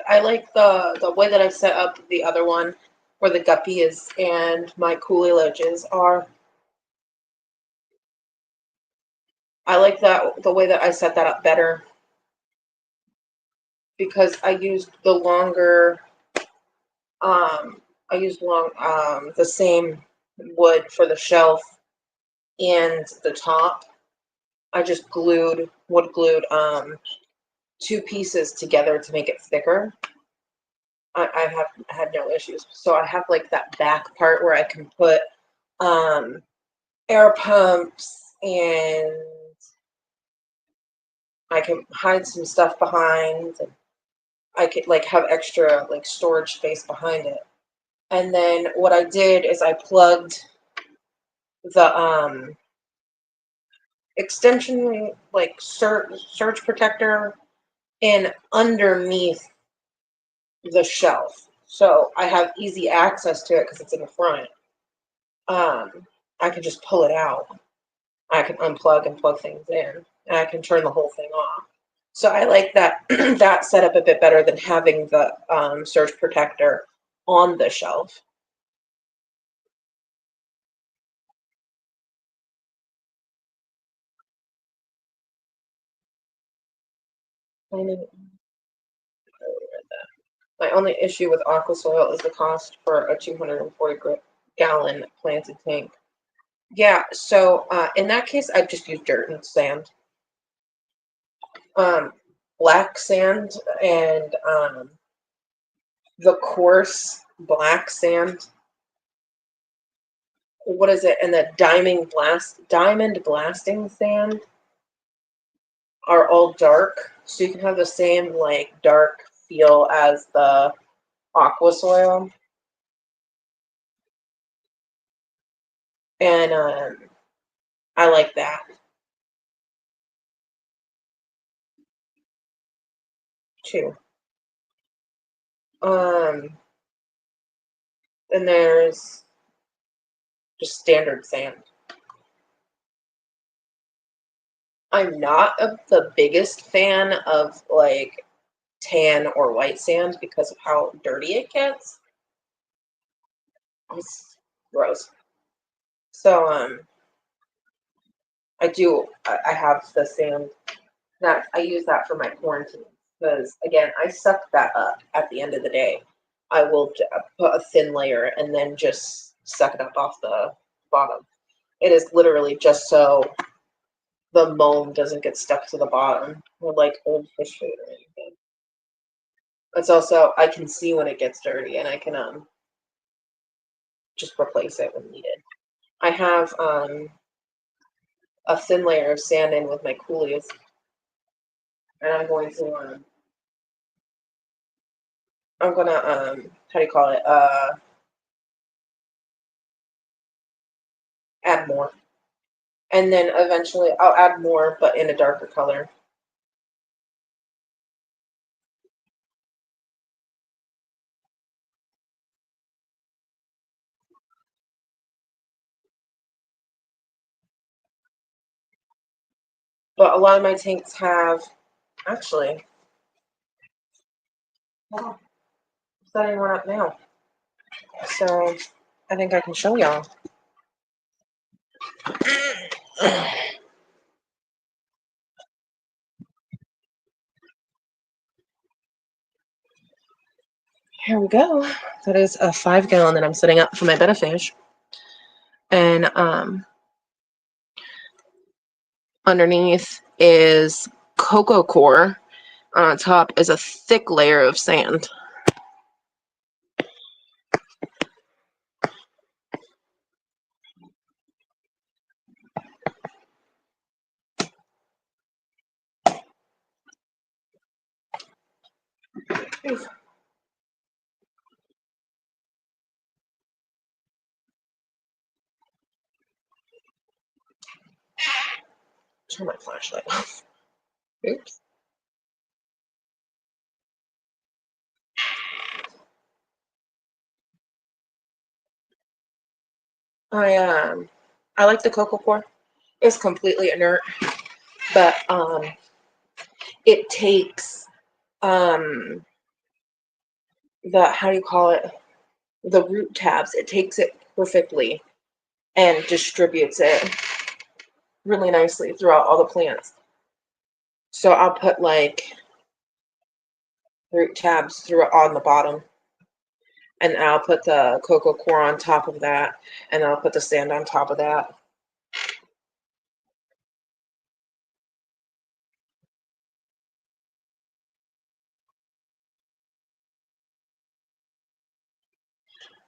I like the way that I set up the other one where the guppy is and my coolie ledges are. I like the way that I set that up better because I used the longer the same wood for the shelf and the top. I just wood glued two pieces together to make it thicker. I have had no issues. So I have like that back part where I can put air pumps and I can hide some stuff behind. And I could like have extra like storage space behind it. And then what I did is I plugged the extension like surge protector in underneath the shelf. So I have easy access to it because it's in the front. I can just pull it out. I can unplug and plug things in, and I can turn the whole thing off. So I like that that setup a bit better than having the surge protector on the shelf. My only issue with aqua soil is the cost for a 240 gallon planted tank. Yeah, so in that case, I'd just use dirt and sand. Black sand and the coarse black sand. What is it? And the diamond blasting sand are all dark, so you can have the same like dark feel as the aqua soil. And I like that too. Um, and there's just standard sand. I'm not the biggest fan of like tan or white sand because of how dirty it gets. It's gross. So I have the sand that I use that for my quarantine because again I suck that up at the end of the day. I will put a thin layer and then just suck it up off the bottom. It is literally just so the mold doesn't get stuck to the bottom or like old fish food or anything. It's also I can see when it gets dirty and I can just replace it when needed. I have a thin layer of sand in with my coolies, and I'm gonna how do you call it add more, and then eventually I'll add more but in a darker color. But a lot of my tanks have actually. Oh, I'm setting one up now, so I think I can show y'all. Here we go. That is a 5 gallon that I'm setting up for my betta fish. And underneath is coco coir. On top is a thick layer of sand. Turn my flashlight off. Oops. I like the coco coir. It's completely inert, but it takes the how do you call it, the root tabs. It takes it perfectly and distributes it really nicely throughout all the plants. So I'll put like root tabs through on the bottom, and I'll put the coco coir on top of that, and I'll put the sand on top of that.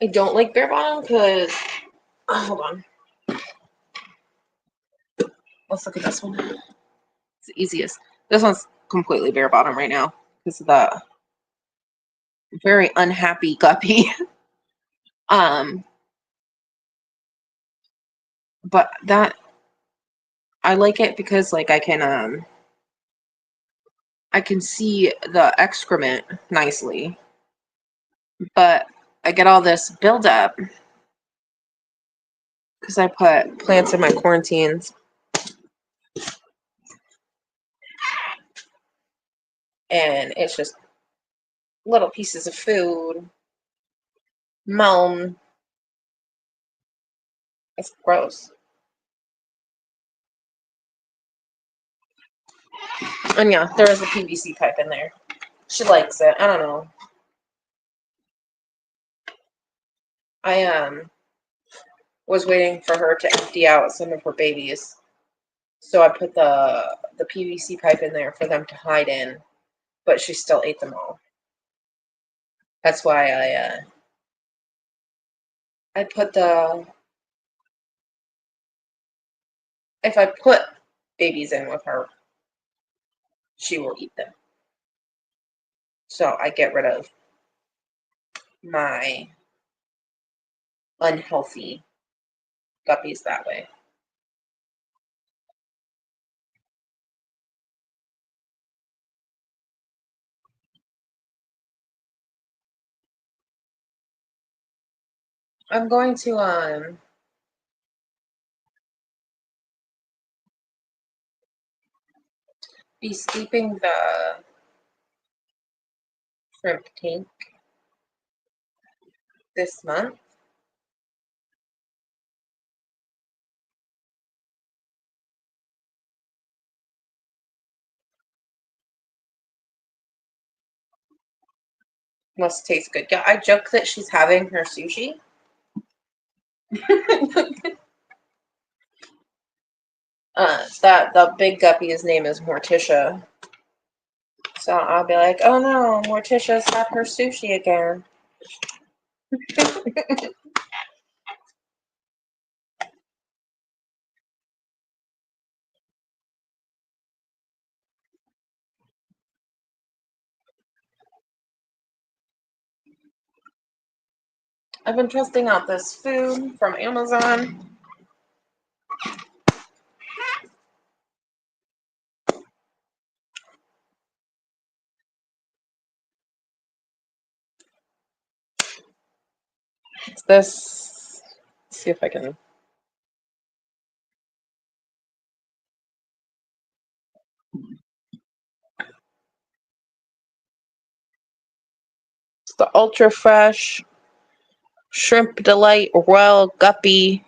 I don't like bare bottom because hold on. Let's look at this one. It's the easiest. This one's completely bare bottom right now because of the very unhappy guppy. But that I like it because like I can see the excrement nicely, but I get all this buildup because I put plants in my quarantines. and it's just little pieces of food, moan. It's gross. And yeah, there is a PVC pipe in there. She likes it. I don't know. I was waiting for her to empty out some of her babies. So I put the PVC pipe in there for them to hide in, but she still ate them all. That's why I put the if I put babies in with her, she will eat them. So I get rid of my unhealthy guppies that way. I'm going to be steeping the shrimp tank this month. Must taste good. Yeah, I joke that she's having her sushi. That the big guppy, his name is Morticia. So I'll be like, oh no, Morticia's had her sushi again. I've been testing out this food from Amazon. It's this. Let's see if I can. It's the Ultra Fresh Shrimp Delight Royal Guppy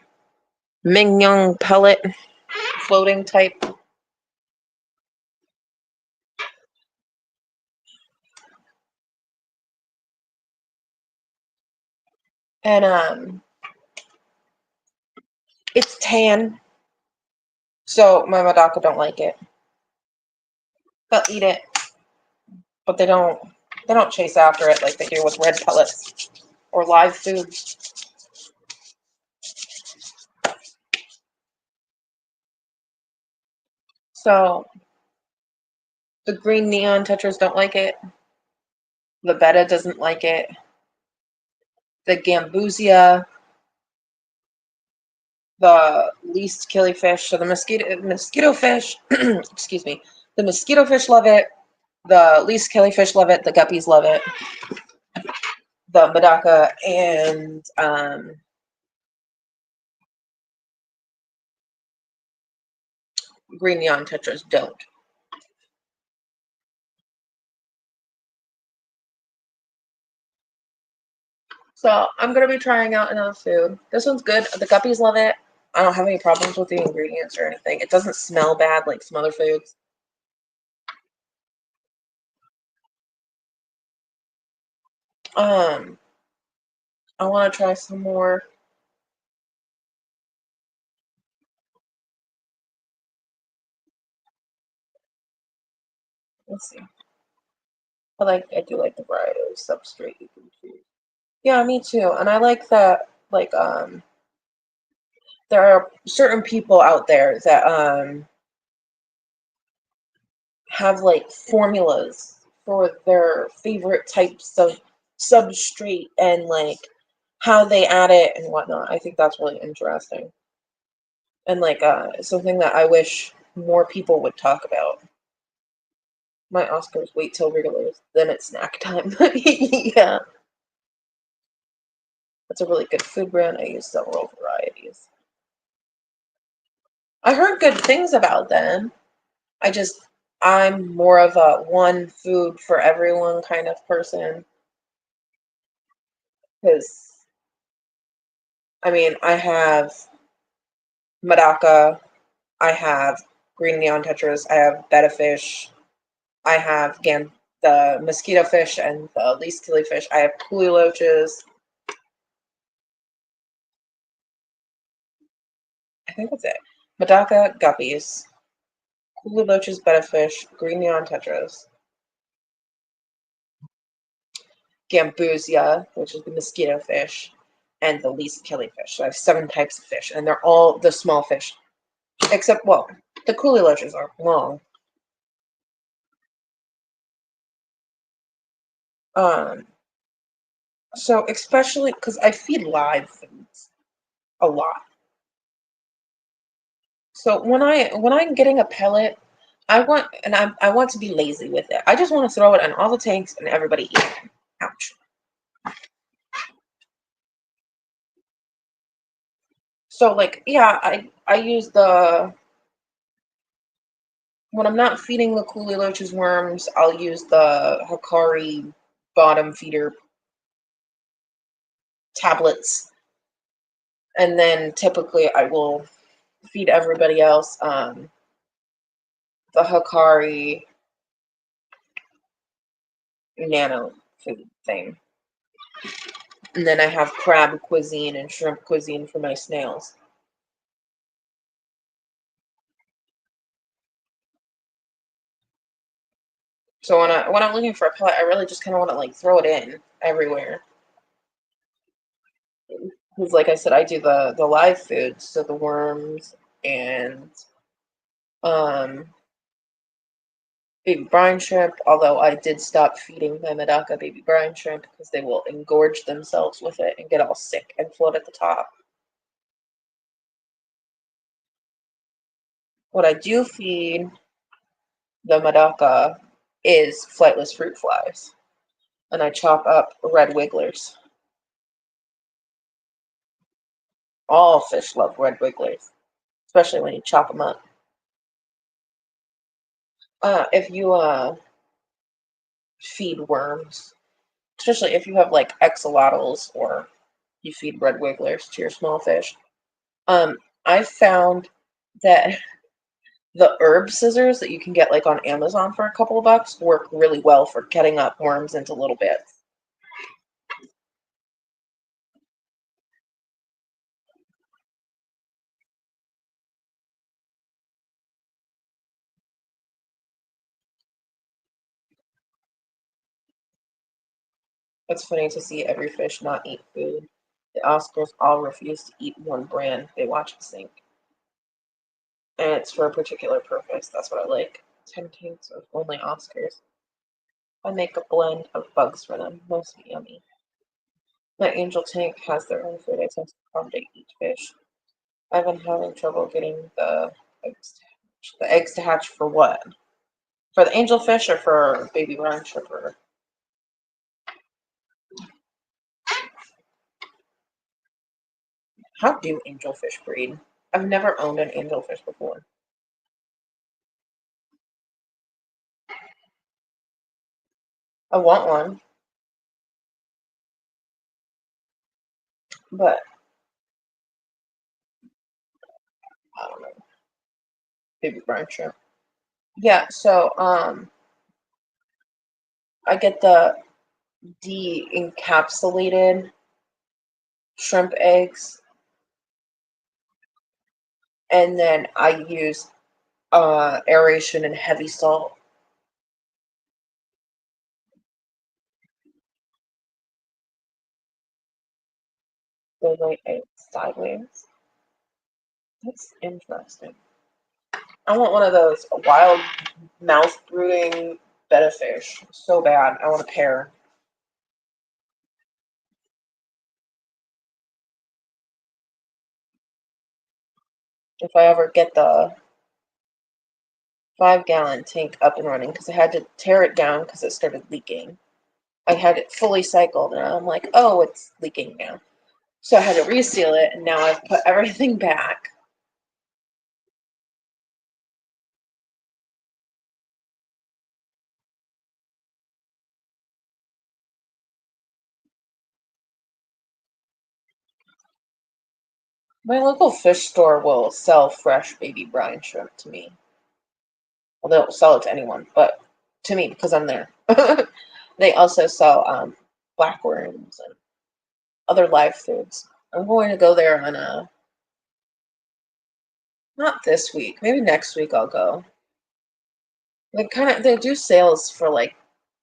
Mignon Pellet floating type. And it's tan. So my Madaka don't like it. They'll eat it, but they don't chase after it like they do with red pellets or live food. So the green neon tetras don't like it. The betta doesn't like it. The gambusia, the least killifish, so the mosquito fish, excuse me, the mosquito fish love it. The least killifish love it. The guppies love it. The Madaka and green neon tetras don't. So I'm gonna be trying out another food. This one's good. The guppies love it. I don't have any problems with the ingredients or anything. It doesn't smell bad like some other foods. I want to try some more. Let's see. I do like the variety of substrate you can choose. Yeah, me too. And I like that there are certain people out there that have like formulas for their favorite types of substrate and like how they add it and whatnot. I think that's really interesting. And like something that I wish more people would talk about. My Oscars wait till regulars, then it's snack time. Yeah. That's a really good food brand. I use several varieties. I heard good things about them. I I'm more of a one food for everyone kind of person because I mean, I have Medaka, I have green neon tetras, I have betta fish, I have again the mosquito fish and the least killifish. I have coolie loaches. I think that's it. Medaka guppies, coolie loaches, betta fish, green neon tetras, gambusia, which is the mosquito fish, and the least killifish. So I have 7 types of fish, and they're all the small fish, except well, the coolie loaches are long. Um, so especially because I feed live foods a lot. So when I'm getting a pellet, I want to be lazy with it. I just want to throw it in all the tanks and everybody eat it. Ouch. So like yeah, I use the when I'm not feeding the coolie loaches worms, I'll use the Hikari bottom feeder tablets, and then typically I will feed everybody else the Hikari nano food thing. And then I have crab cuisine and shrimp cuisine for my snails. So when I'm looking for a pellet, I really just kind of want to like throw it in everywhere. Because like I said, I do the live foods, so the worms and um baby brine shrimp. Although I did stop feeding my Medaka baby brine shrimp because they will engorge themselves with it and get all sick and float at the top. What I do feed the Medaka is flightless fruit flies, and I chop up red wigglers. All fish love red wigglers, especially when you chop them up. If you feed worms, especially if you have like axolotls or you feed red wigglers to your small fish. I found that the herb scissors that you can get like on Amazon for a couple of bucks work really well for cutting up worms into little bits. It's funny to see every fish not eat food. The Oscars all refuse to eat one brand. They watch it sink. And it's for a particular purpose. That's what I like. 10 tanks of only Oscars. I make a blend of bugs for them. Mostly yummy. My angel tank has their own food. I tend to accommodate each fish. I've been having trouble getting eggs to hatch. The eggs to hatch for what? For the angelfish or for baby brown sugar? How do angelfish breed? I've never owned an angelfish before. I want one, but I don't know. Baby brown shrimp. Yeah, so I get the de-encapsulated shrimp eggs, and then I use aeration and heavy salt. They lay eggs sideways. That's interesting. I want one of those wild mouth brooding betta fish so bad. I want a pair. If I ever get the 5-gallon tank up and running, because I had to tear it down because it started leaking. I had it fully cycled, and I'm like, oh, it's leaking now. So I had to reseal it, and now I've put everything back. My local fish store will sell fresh baby brine shrimp to me. Well, they don't sell it to anyone, but to me because I'm there. They also sell black worms and other live foods. I'm going to go there on a not this week, maybe next week I'll go. They do sales for like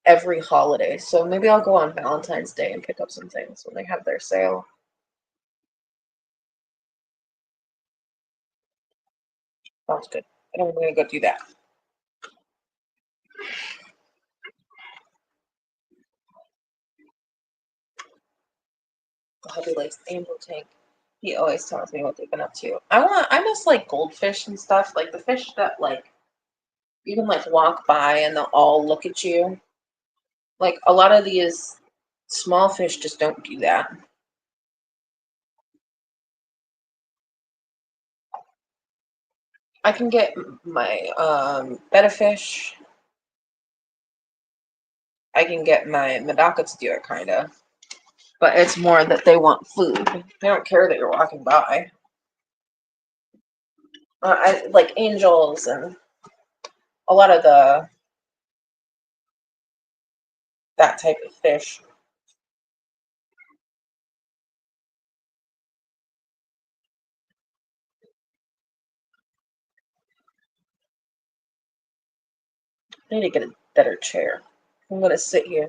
every holiday, so maybe I'll go on Valentine's Day and pick up some things when they have their sale. Sounds good. And I'm gonna go do that. The hubby likes angel tank. He always tells me what they've been up to. I miss like goldfish and stuff, like the fish that like you can like walk by and they'll all look at you. Like a lot of these small fish just don't do that. I can get my betta fish. I can get my Medaka to do it, kind of. But it's more that they want food. They don't care that you're walking by. I like angels and a lot of the that type of fish. I need to get a better chair. I'm gonna sit here.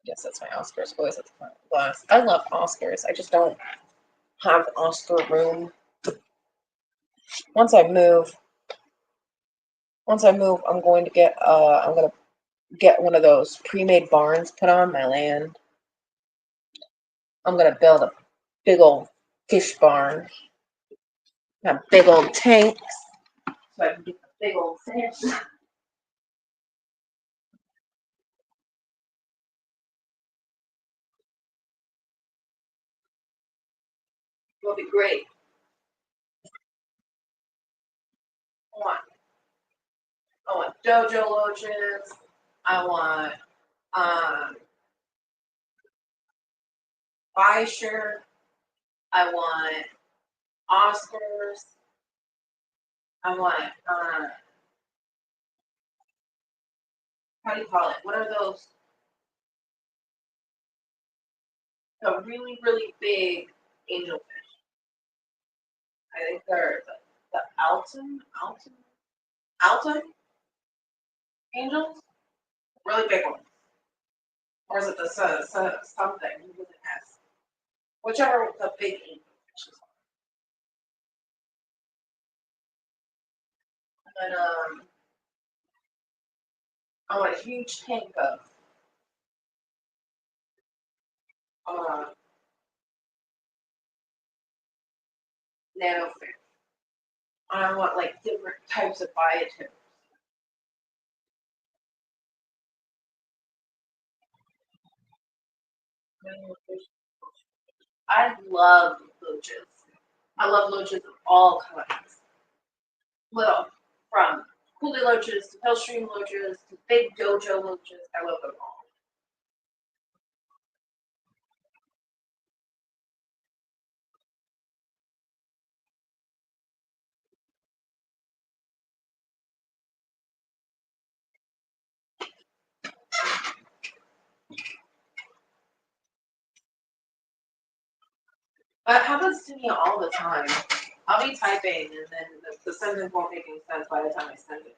Yes, that's my Oscars. Always at the front glass. I love Oscars. I just don't have Oscar room. Once I move, I'm gonna get one of those pre-made barns put on my land. I'm gonna build a big old fish barn. Have big old tanks so I can get the big old fish. It'll be great. I want, I want dojo loaches. I want Fisher. I want Oscars. I want how do you call it? What are those? The really really big angelfish. I think they're the Alton angels. Really big ones. Or is it the something with an S? Whichever the big angelfish is. And I want a huge tank of uh, nanofish. And I want like different types of biotopes. I love loaches. I love loaches of all kinds. Little, from coolie loaches to Hillstream loaches to big dojo loaches. I love them all. That happens to me all the time. I'll be typing and then the sentence won't make any sense by the time I send it.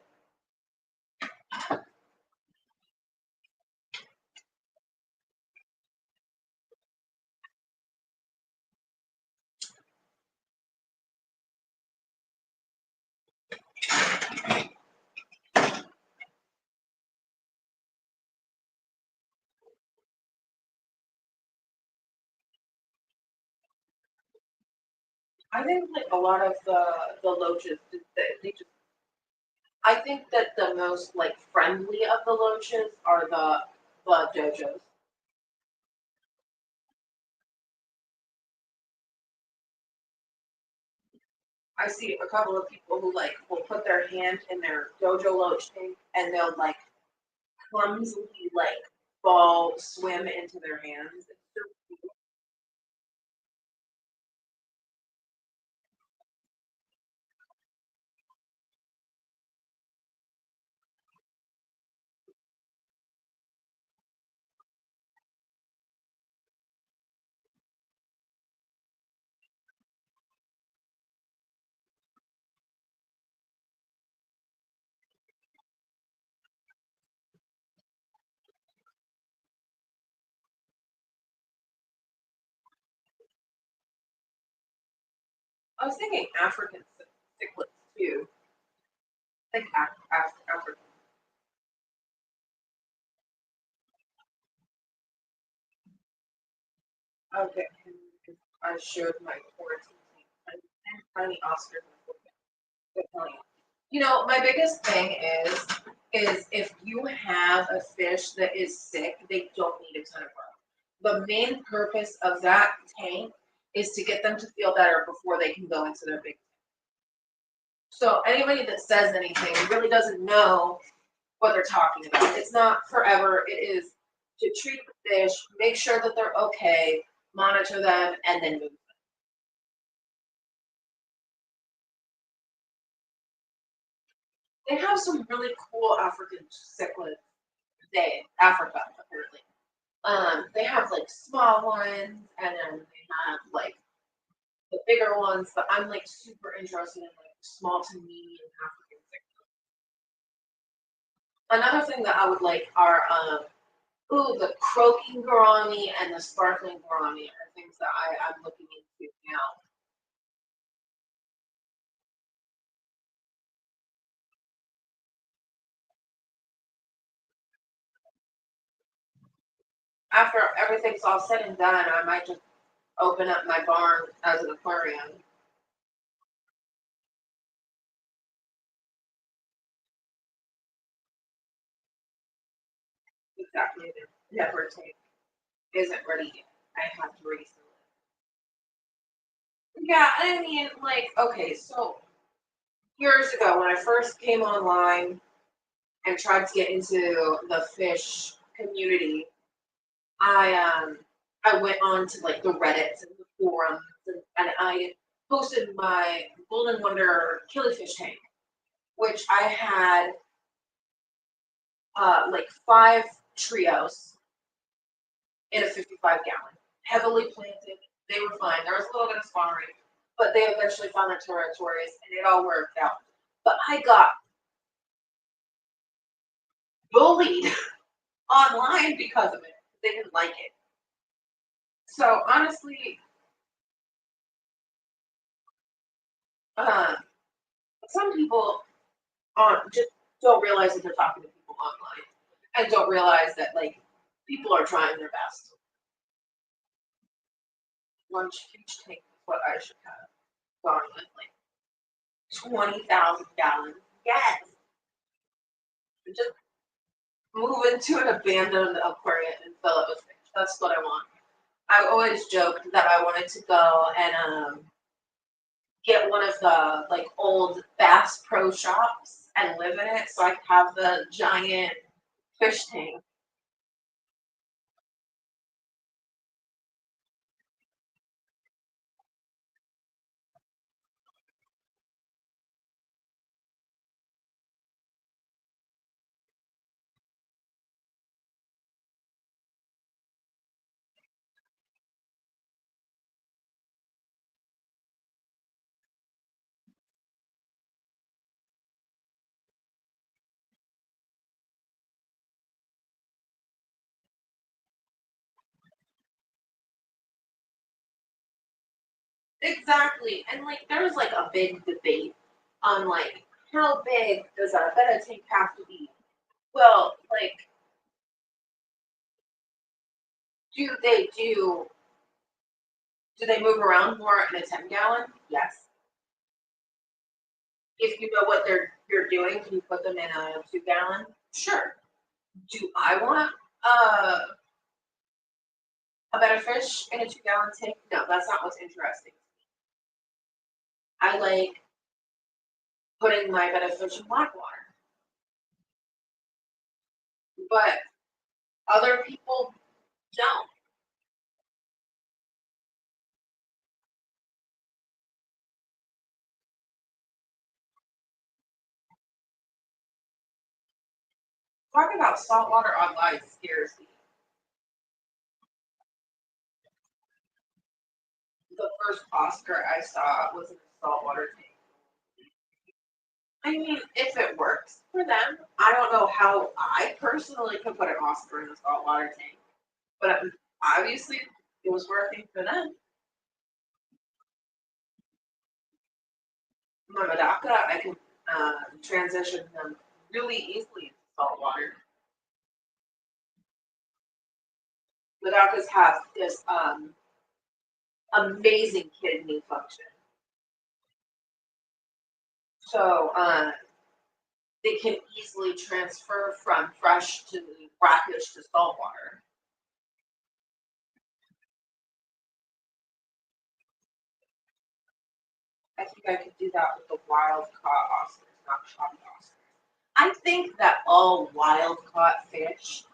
I think like a lot of the loaches, they just. I think that the most like friendly of the loaches are the dojos. I see a couple of people who like will put their hand in their dojo loach tank and they'll like clumsily like ball swim into their hands. It's so cute. I was thinking African cichlids too. I think African. Okay, I showed my quarantine and tiny Oscar. You know, my biggest thing is if you have a fish that is sick, they don't need a ton of growth. The main purpose of that tank is to get them to feel better before they can go into their big. So anybody that says anything really doesn't know what they're talking about. It's not forever. It is to treat the fish, make sure that they're okay, monitor them, and then move. They have some really cool African cichlids. Africa apparently. They have like small ones, and then they have like the bigger ones. But I'm like super interested in like small to medium African cichlids. Another thing that I would like are the croaking gourami and the sparkling gourami are things that I'm looking into now. After everything's all said and done, I might just open up my barn as an aquarium. Exactly. The never take isn't ready yet. I have to raise them. Yeah, I mean, like, okay, so years ago when I first came online and tried to get into the fish community, I I went on to like the Reddits and the forums and I posted my Golden Wonder killifish tank, which I had like 5 trios in a 55 gallon, heavily planted. They were fine. There was a little bit of spawning, but they eventually found their territories and it all worked out. But I got bullied online because of it. They didn't like it. So honestly, uh, some people just don't realize that they're talking to people online and don't realize that like people are trying their best. One huge tank is what I should have gone with, like 20,000 gallons. Yes, just move into an abandoned aquarium and fill it with fish. That's what I want. I always joked that I wanted to go and get one of the like old Bass Pro shops and live in it so I could have the giant fish tank. Exactly. And like there was like a big debate on like how big does a betta tank have to be? Well, like do do they move around more in a 10 gallon? Yes. If you know what you're doing, can you put them in a 2 gallon? Sure. Do I want a better fish in a 2 gallon tank? No, that's not what's interesting. I like putting my better fish in black water. But Other people don't. Talking about saltwater online scares me. The first Oscar I saw was in a saltwater tank. I mean, if it works for them, I don't know how I personally could put an Oscar in a saltwater tank, but obviously it was working for them. My Medaka, I can transition them really easily into saltwater. Medakas have this amazing kidney function. So they can easily transfer from fresh to brackish to saltwater. I think I could do that with the wild caught Oscars, not chopped Oscars. I think that all wild caught fish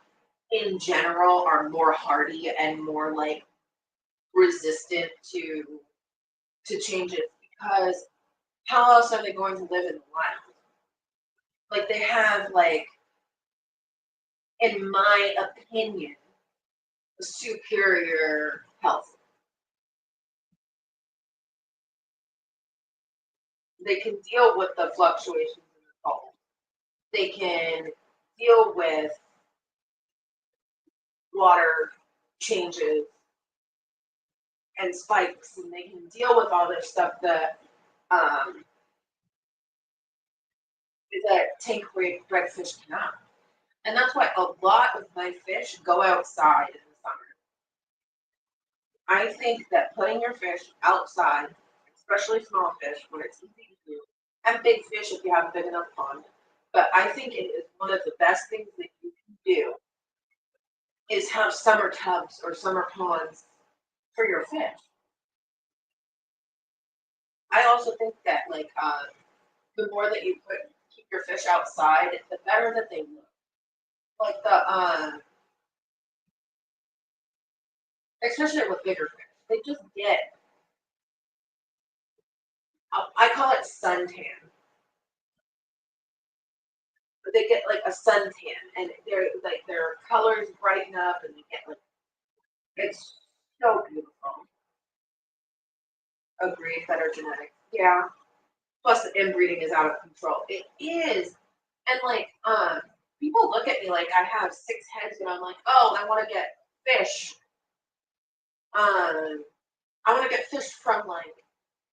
in general are more hardy and more like resistant to changes because how else are they going to live in the wild? Like they have like, in my opinion, superior health. They can deal with the fluctuations in the cold. They can deal with water changes and spikes, and they can deal with all this stuff that um, that tank redfish cannot. And that's why a lot of my fish go outside in the summer. I think that putting your fish outside, especially small fish, when it's easy to do, and big fish if you have a big enough pond, but I think it is one of the best things that you can do is have summer tubs or summer ponds for your fish. I also think that like the more that you keep your fish outside, the better that they look. Like the especially with bigger fish, they just get I call it suntan. But they get like a suntan, and they're like their colors brighten up, and they get like it's so beautiful. Agreed, better genetics. Yeah. Plus, the inbreeding is out of control. It is, and like people look at me like I have six heads, and I'm like, oh, I want to get fish. Um, I want to get fish from like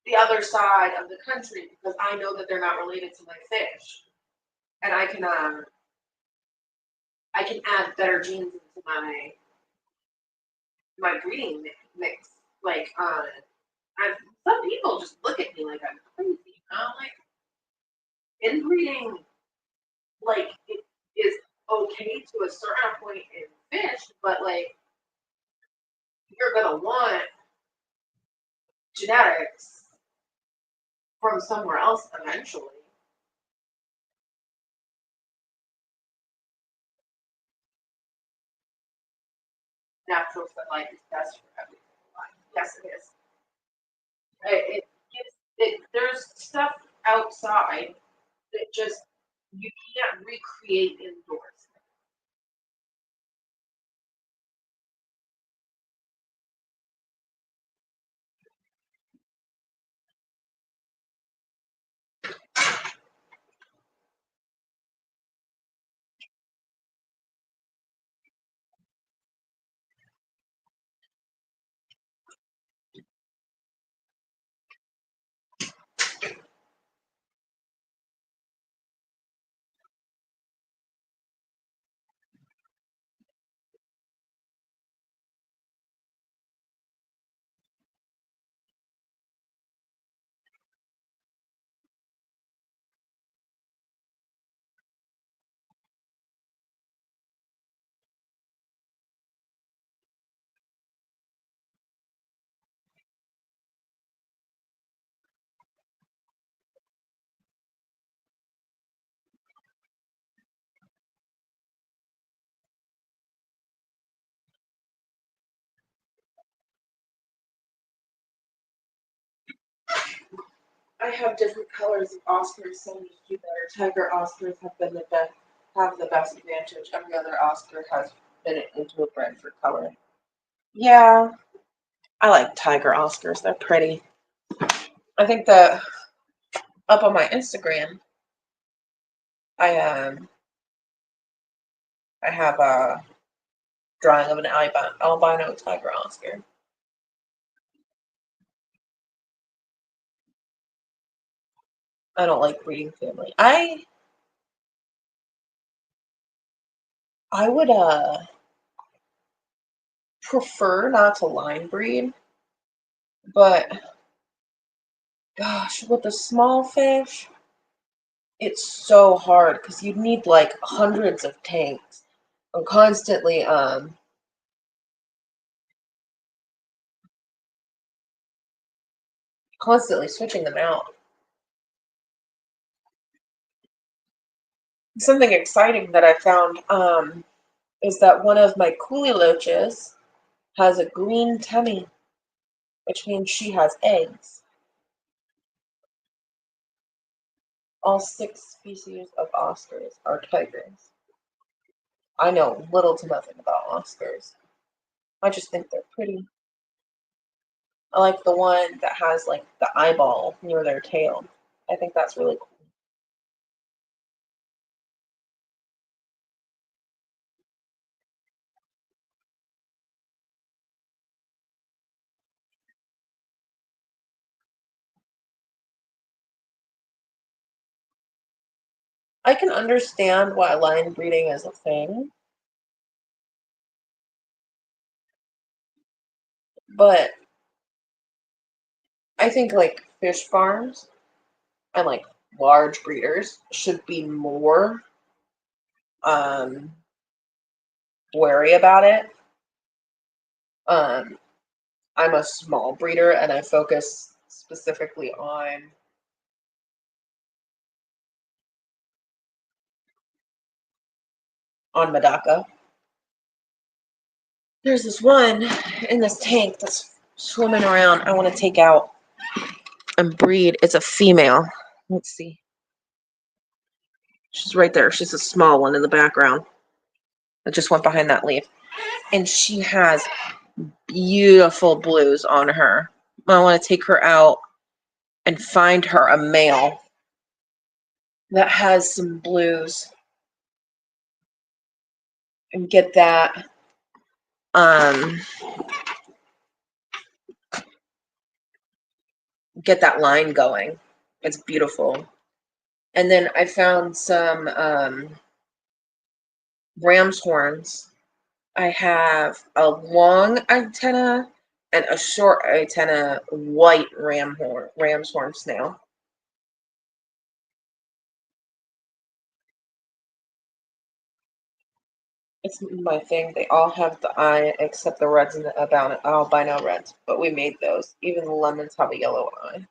the other side of the country because I know that they're not related to my fish, and I can add better genes into my breeding mix. Like, and some people just look at me like I'm crazy. I'm like, inbreeding, like, it is okay to a certain point in fish, but like, you're gonna want genetics from somewhere else eventually. Natural sunlight is best for everything in life. Yes, it is. It gives it. There's stuff outside that just you can't recreate indoors. I have different colors of Oscars, some do better. Tiger Oscars have the best advantage. Every other Oscar has been into a bred for color. Yeah, I like Tiger Oscars. They're pretty. I think that up on my Instagram, I I have a drawing of an albino tiger Oscar. I don't like breeding family. I would prefer not to line breed, but gosh, with the small fish, it's so hard because you need like hundreds of tanks. I'm constantly switching them out. Something exciting that I found is that one of my coolie loaches has a green tummy, which means she has eggs. All 6 species of Oscars are tigers. I know little to nothing about Oscars. I just think they're pretty. I like the one that has like the eyeball near their tail. I think that's really cool. I can understand why line breeding is a thing, but I think like fish farms and like large breeders should be more um wary about it. Um I'm a small breeder and I focus specifically on Medaka. There's this one in this tank that's swimming around. I want to take out and breed. It's a female. Let's see. She's right there. She's a small one in the background. It just went behind that leaf. And she has beautiful blues on her. I want to take her out and find her a male that has some blues and um get that line going. It's beautiful. And then I found some ram's horns. I have a long antenna and a short antenna white ram's horn snail. It's my thing. They all have the eye except the reds and the albino reds, but we made those. Even the lemons have a yellow eye.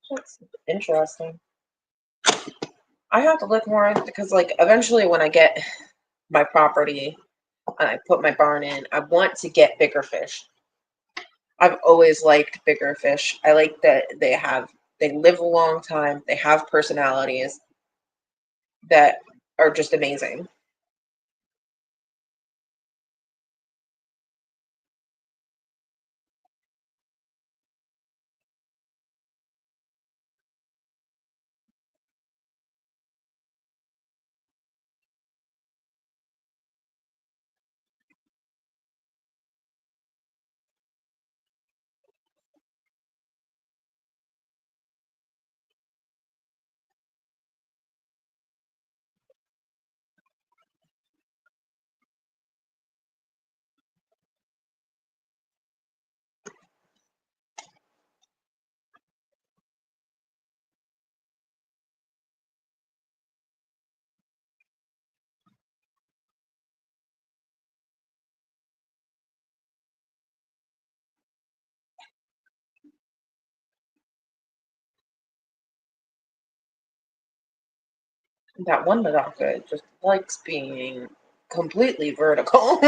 That's interesting. I have to look more because, like, eventually when I get my property and I put my barn in, I want to get bigger fish. I've always liked bigger fish. I like that they live a long time. They have personalities that are just amazing. That one Medaka just likes being completely vertical.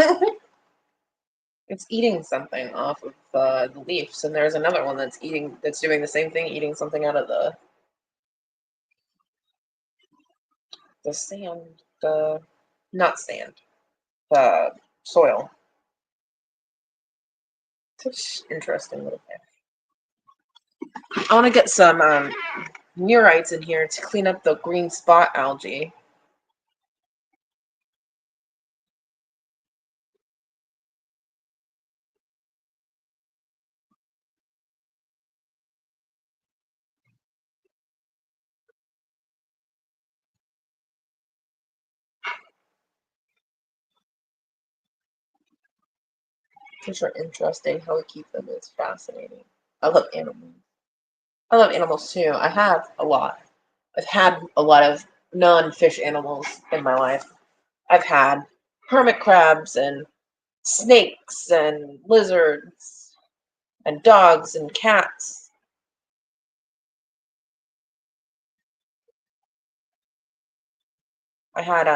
It's eating something off of the leaves, and there's another one that's doing the same thing, eating something out of the sand, not sand, the soil. Such interesting little fish. I want to get some murites in here to clean up the green spot algae. Fish are interesting. How we keep them is fascinating. I love animals. I love animals too. I have a lot. I've had a lot of non-fish animals in my life. I've had hermit crabs and snakes and lizards and dogs and cats. I had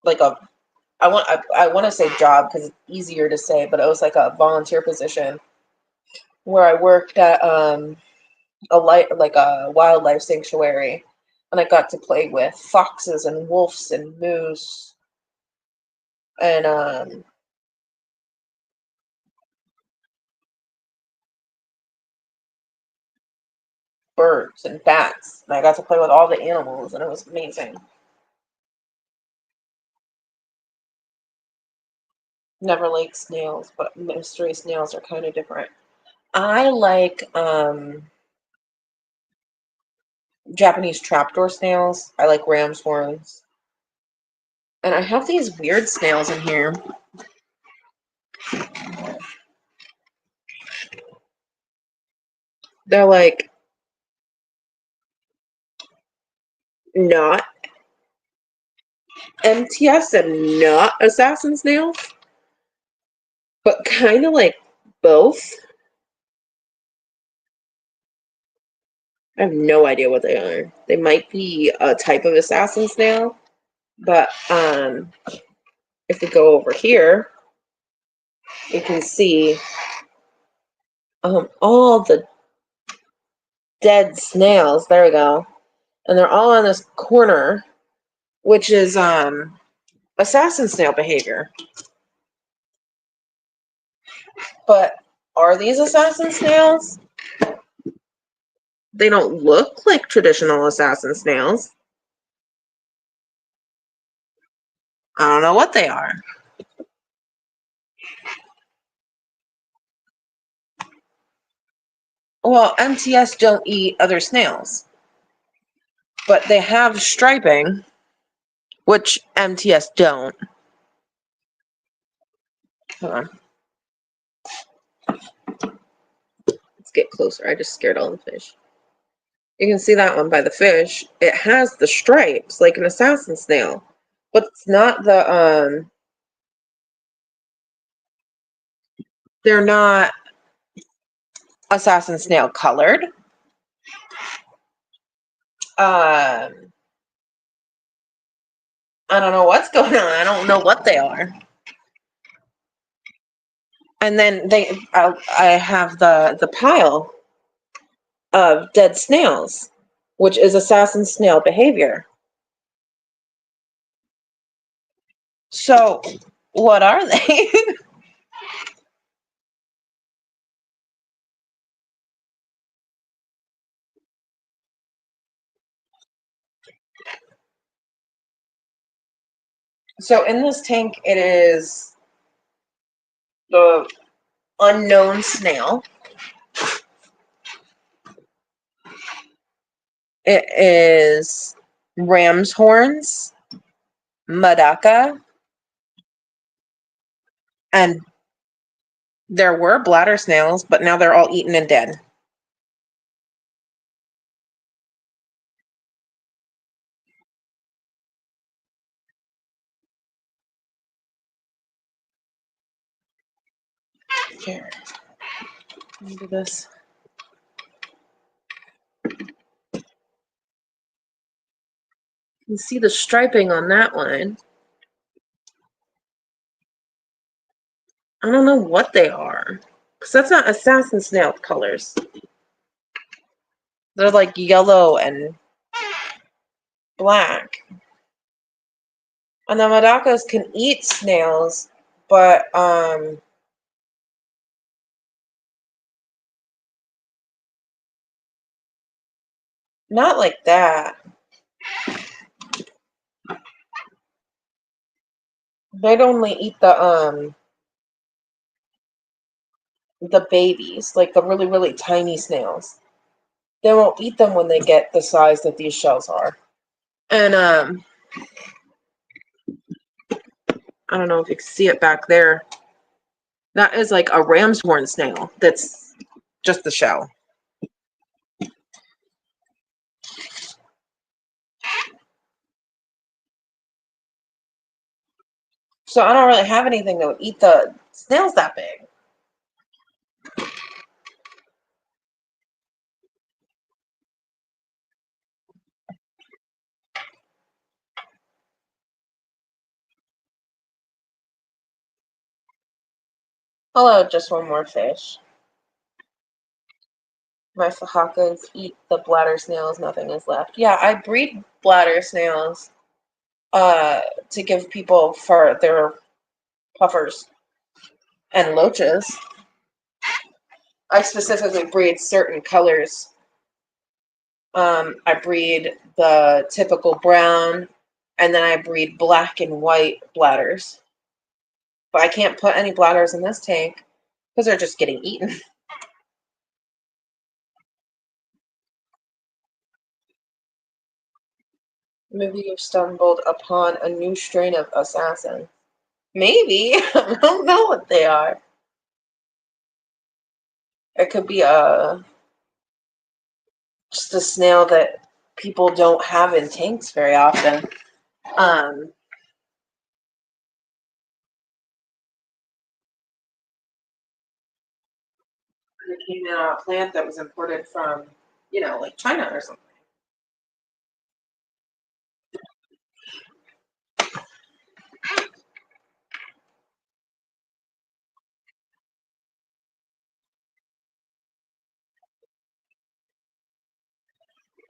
like a I want to say job because it's easier to say, but it was like a volunteer position where I worked at like a wildlife sanctuary, and I got to play with foxes and wolves and moose and birds and bats. And I got to play with all the animals, and it was amazing. Never liked snails, but mystery snails are kind of different. I like Japanese trapdoor snails. I like ram's horns. And I have these weird snails in here. They're like not MTS and not assassin snails, but kind of like both. I have no idea what they are. They might be a type of assassin snail, but if we go over here, you can see all the dead snails. There we go. And they're all on this corner, which is assassin snail behavior. But are these assassin snails? They don't look like traditional assassin snails. I don't know what they are. Well, MTS don't eat other snails, but they have striping, which MTS don't. Hold on. Let's get closer. I just scared all the fish. You can see that one by the fish. It has the stripes like an assassin snail, but it's not the they're not assassin snail colored. I don't know what's going on. I don't know what they are. And then I have the pile of dead snails, which is assassin snail behavior. So, what are they? So, in this tank, it is the unknown snail. It is ram's horns, Madaka, and there were bladder snails, but now they're all eaten and dead. Here, let me do this. You see the striping on that line. I don't know what they are. Because that's not assassin snail colors. They're like yellow and black. And the Madacas can eat snails, but not like that. They'd only eat the babies, like the really, really tiny snails. They won't eat them when they get the size that these shells are. And I don't know if you can see it back there. That is like a ram's horn snail. That's just the shell. So I don't really have anything that would eat the snails that big. Hello, just one more fish. My fahakas eat the bladder snails, nothing is left. Yeah, I breed bladder snails to give people for their puffers and loaches. I specifically breed certain colors. I breed the typical brown, and then I breed black and white bladders. But I can't put any bladders in this tank because they're just getting eaten. Maybe you've stumbled upon a new strain of assassin. Maybe. I don't know what they are. It could be just a snail that people don't have in tanks very often. It came in a plant that was imported from, like China or something.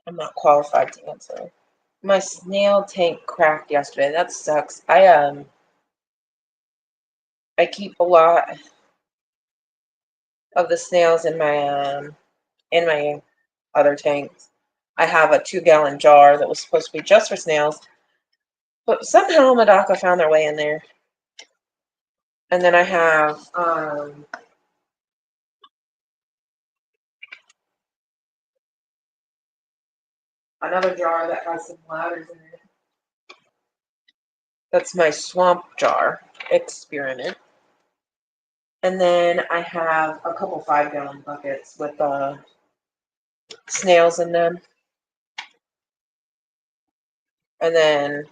I'm not qualified to answer. My snail tank cracked yesterday. That sucks. I keep a lot of the snails in my other tanks. I have a 2-gallon jar that was supposed to be just for snails, but somehow Madaka found their way in there. And then I have another jar that has some ladders in it. That's my swamp jar experiment. And then I have a couple 5-gallon buckets with snails in them. And then a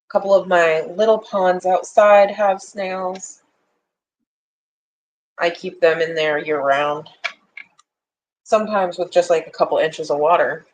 couple of my little ponds outside have snails. I keep them in there year round. Sometimes with just like a couple inches of water.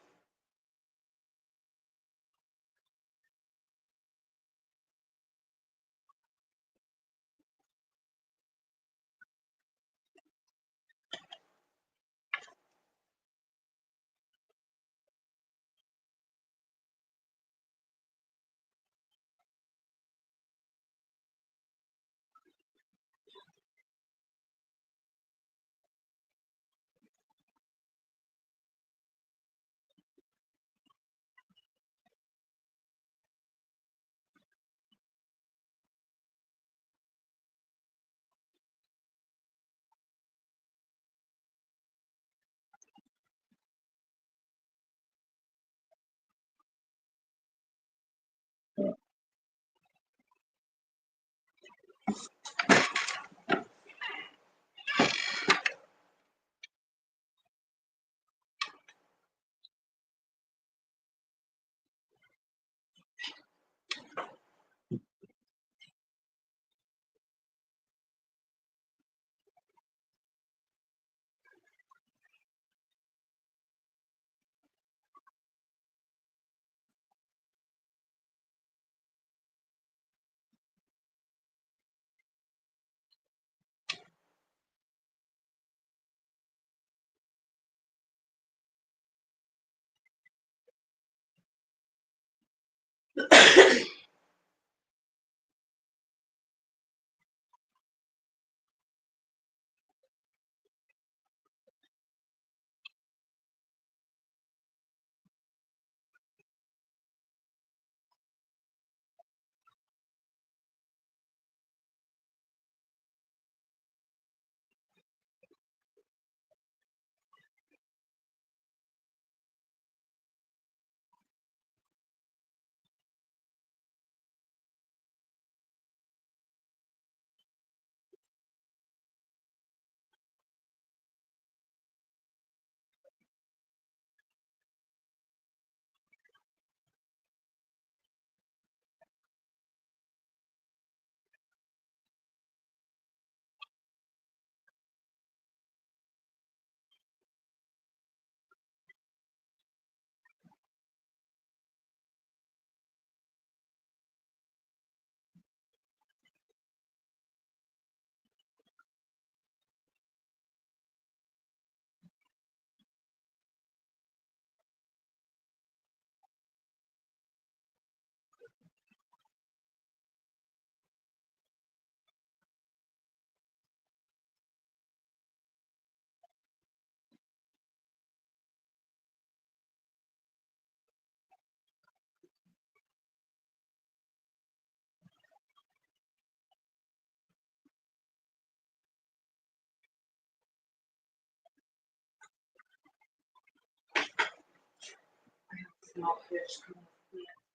small fish can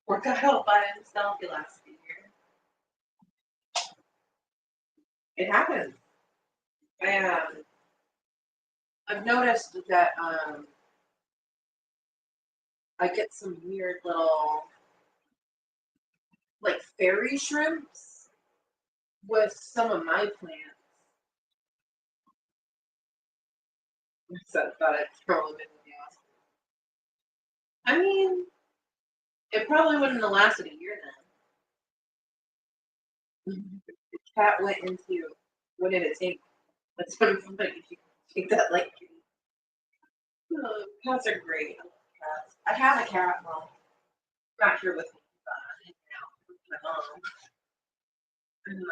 work out by himself the last year. It happens. I I've noticed that I get some weird little like fairy shrimps with some of my plants. So I thought I'd throw them in with the I mean, it probably wouldn't have lasted a year then. The cat went in a tank. That's what I'm like. If you think that like cats are great. I love cats. I have a cat. Well, not here with me, but hanging out with my mom. And,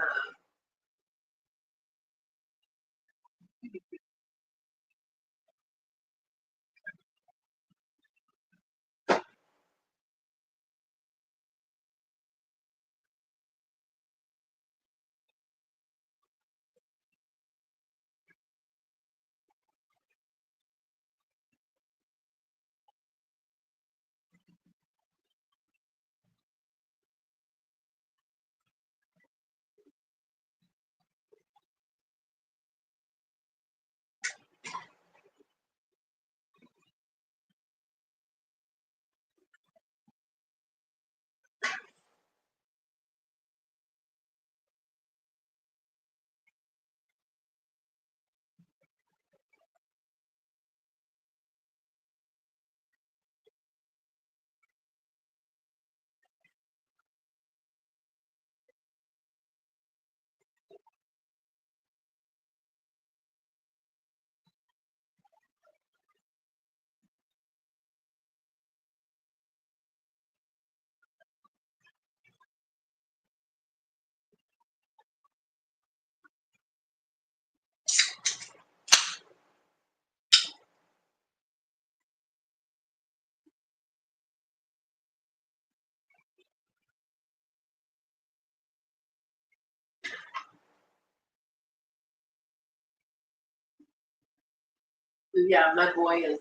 yeah, my boy is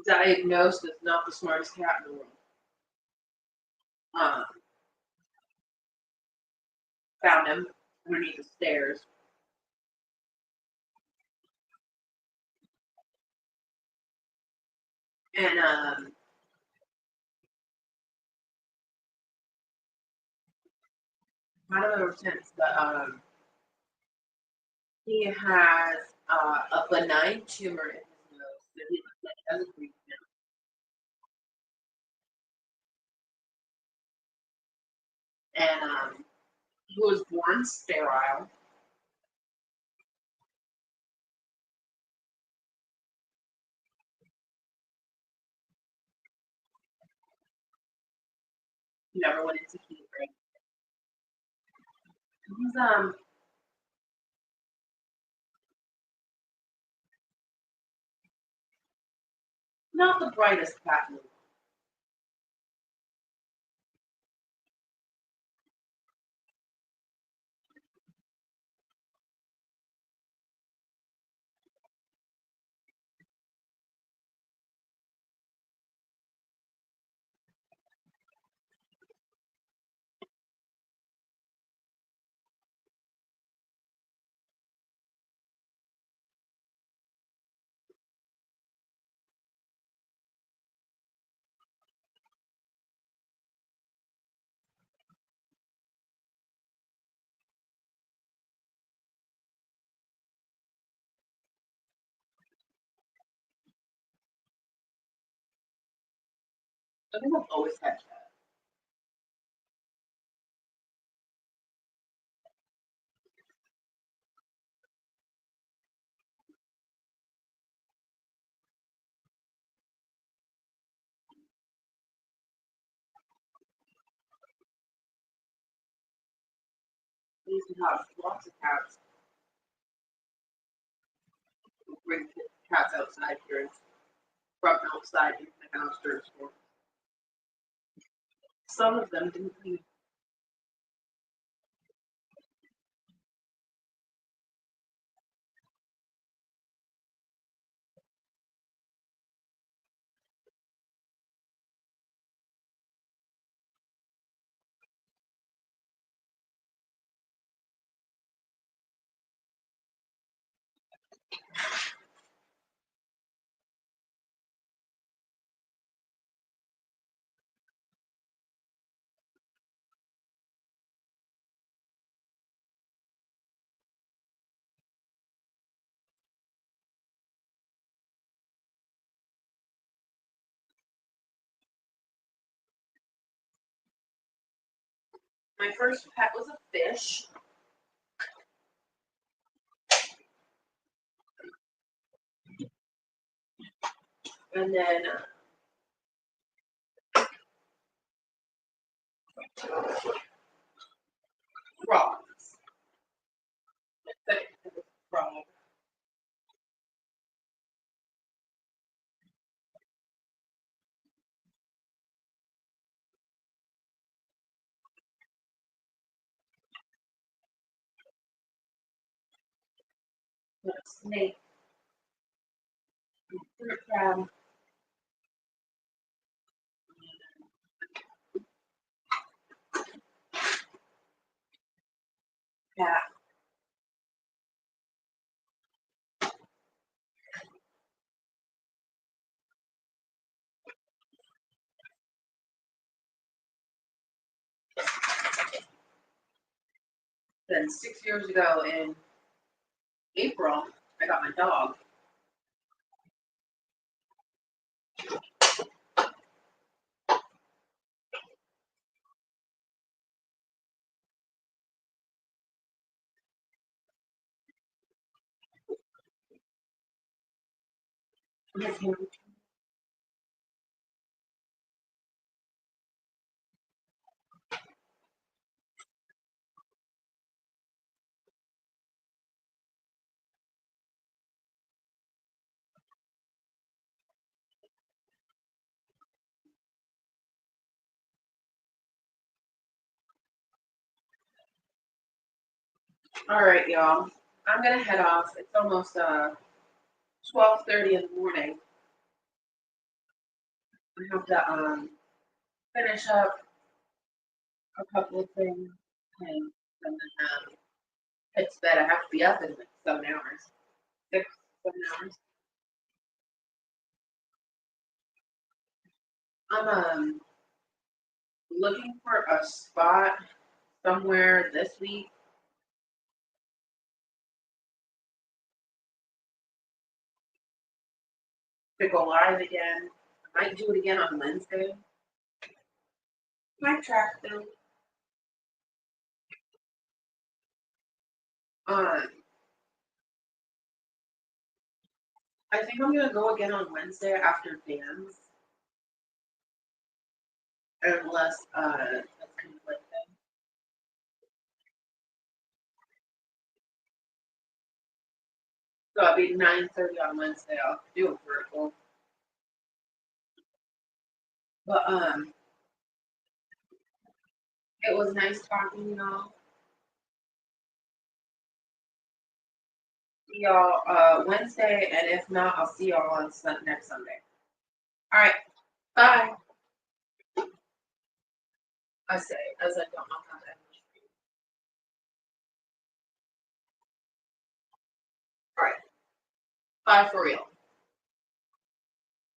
diagnosed as not the smartest cat in the world. Um, Found him underneath the stairs. And I don't know since, but he has a benign tumor in his nose that he looks like he has a green now. And he was born sterile. He never went into heat right. He's not the brightest cat in the world. I think I've always had cats. I used to have lots of cats. Bring cats outside here and rub them outside in the house during school. Some of them didn't leave. My first pet was a fish. And then frogs. Frog. Snake. Fruit crab. Cat. Then 6 years ago in April, I got my dog. All right, y'all. I'm gonna head off. It's almost 12:30 in the morning. I have to finish up a couple of things and then head to bed. I have to be up in like 7 hours, 6, 7 hours. I'm looking for a spot somewhere this week to go live again. I might do it again on Wednesday. Might track them. Um, I think I'm gonna go again on Wednesday after dance, unless that's conflicting. So it'll be 9:30 on Wednesday. I'll do a vertical. But it was nice talking to y'all. See y'all Wednesday, and if not, I'll see y'all on next Sunday. All right, bye. I say as I don't know how to end this. All right, bye for real.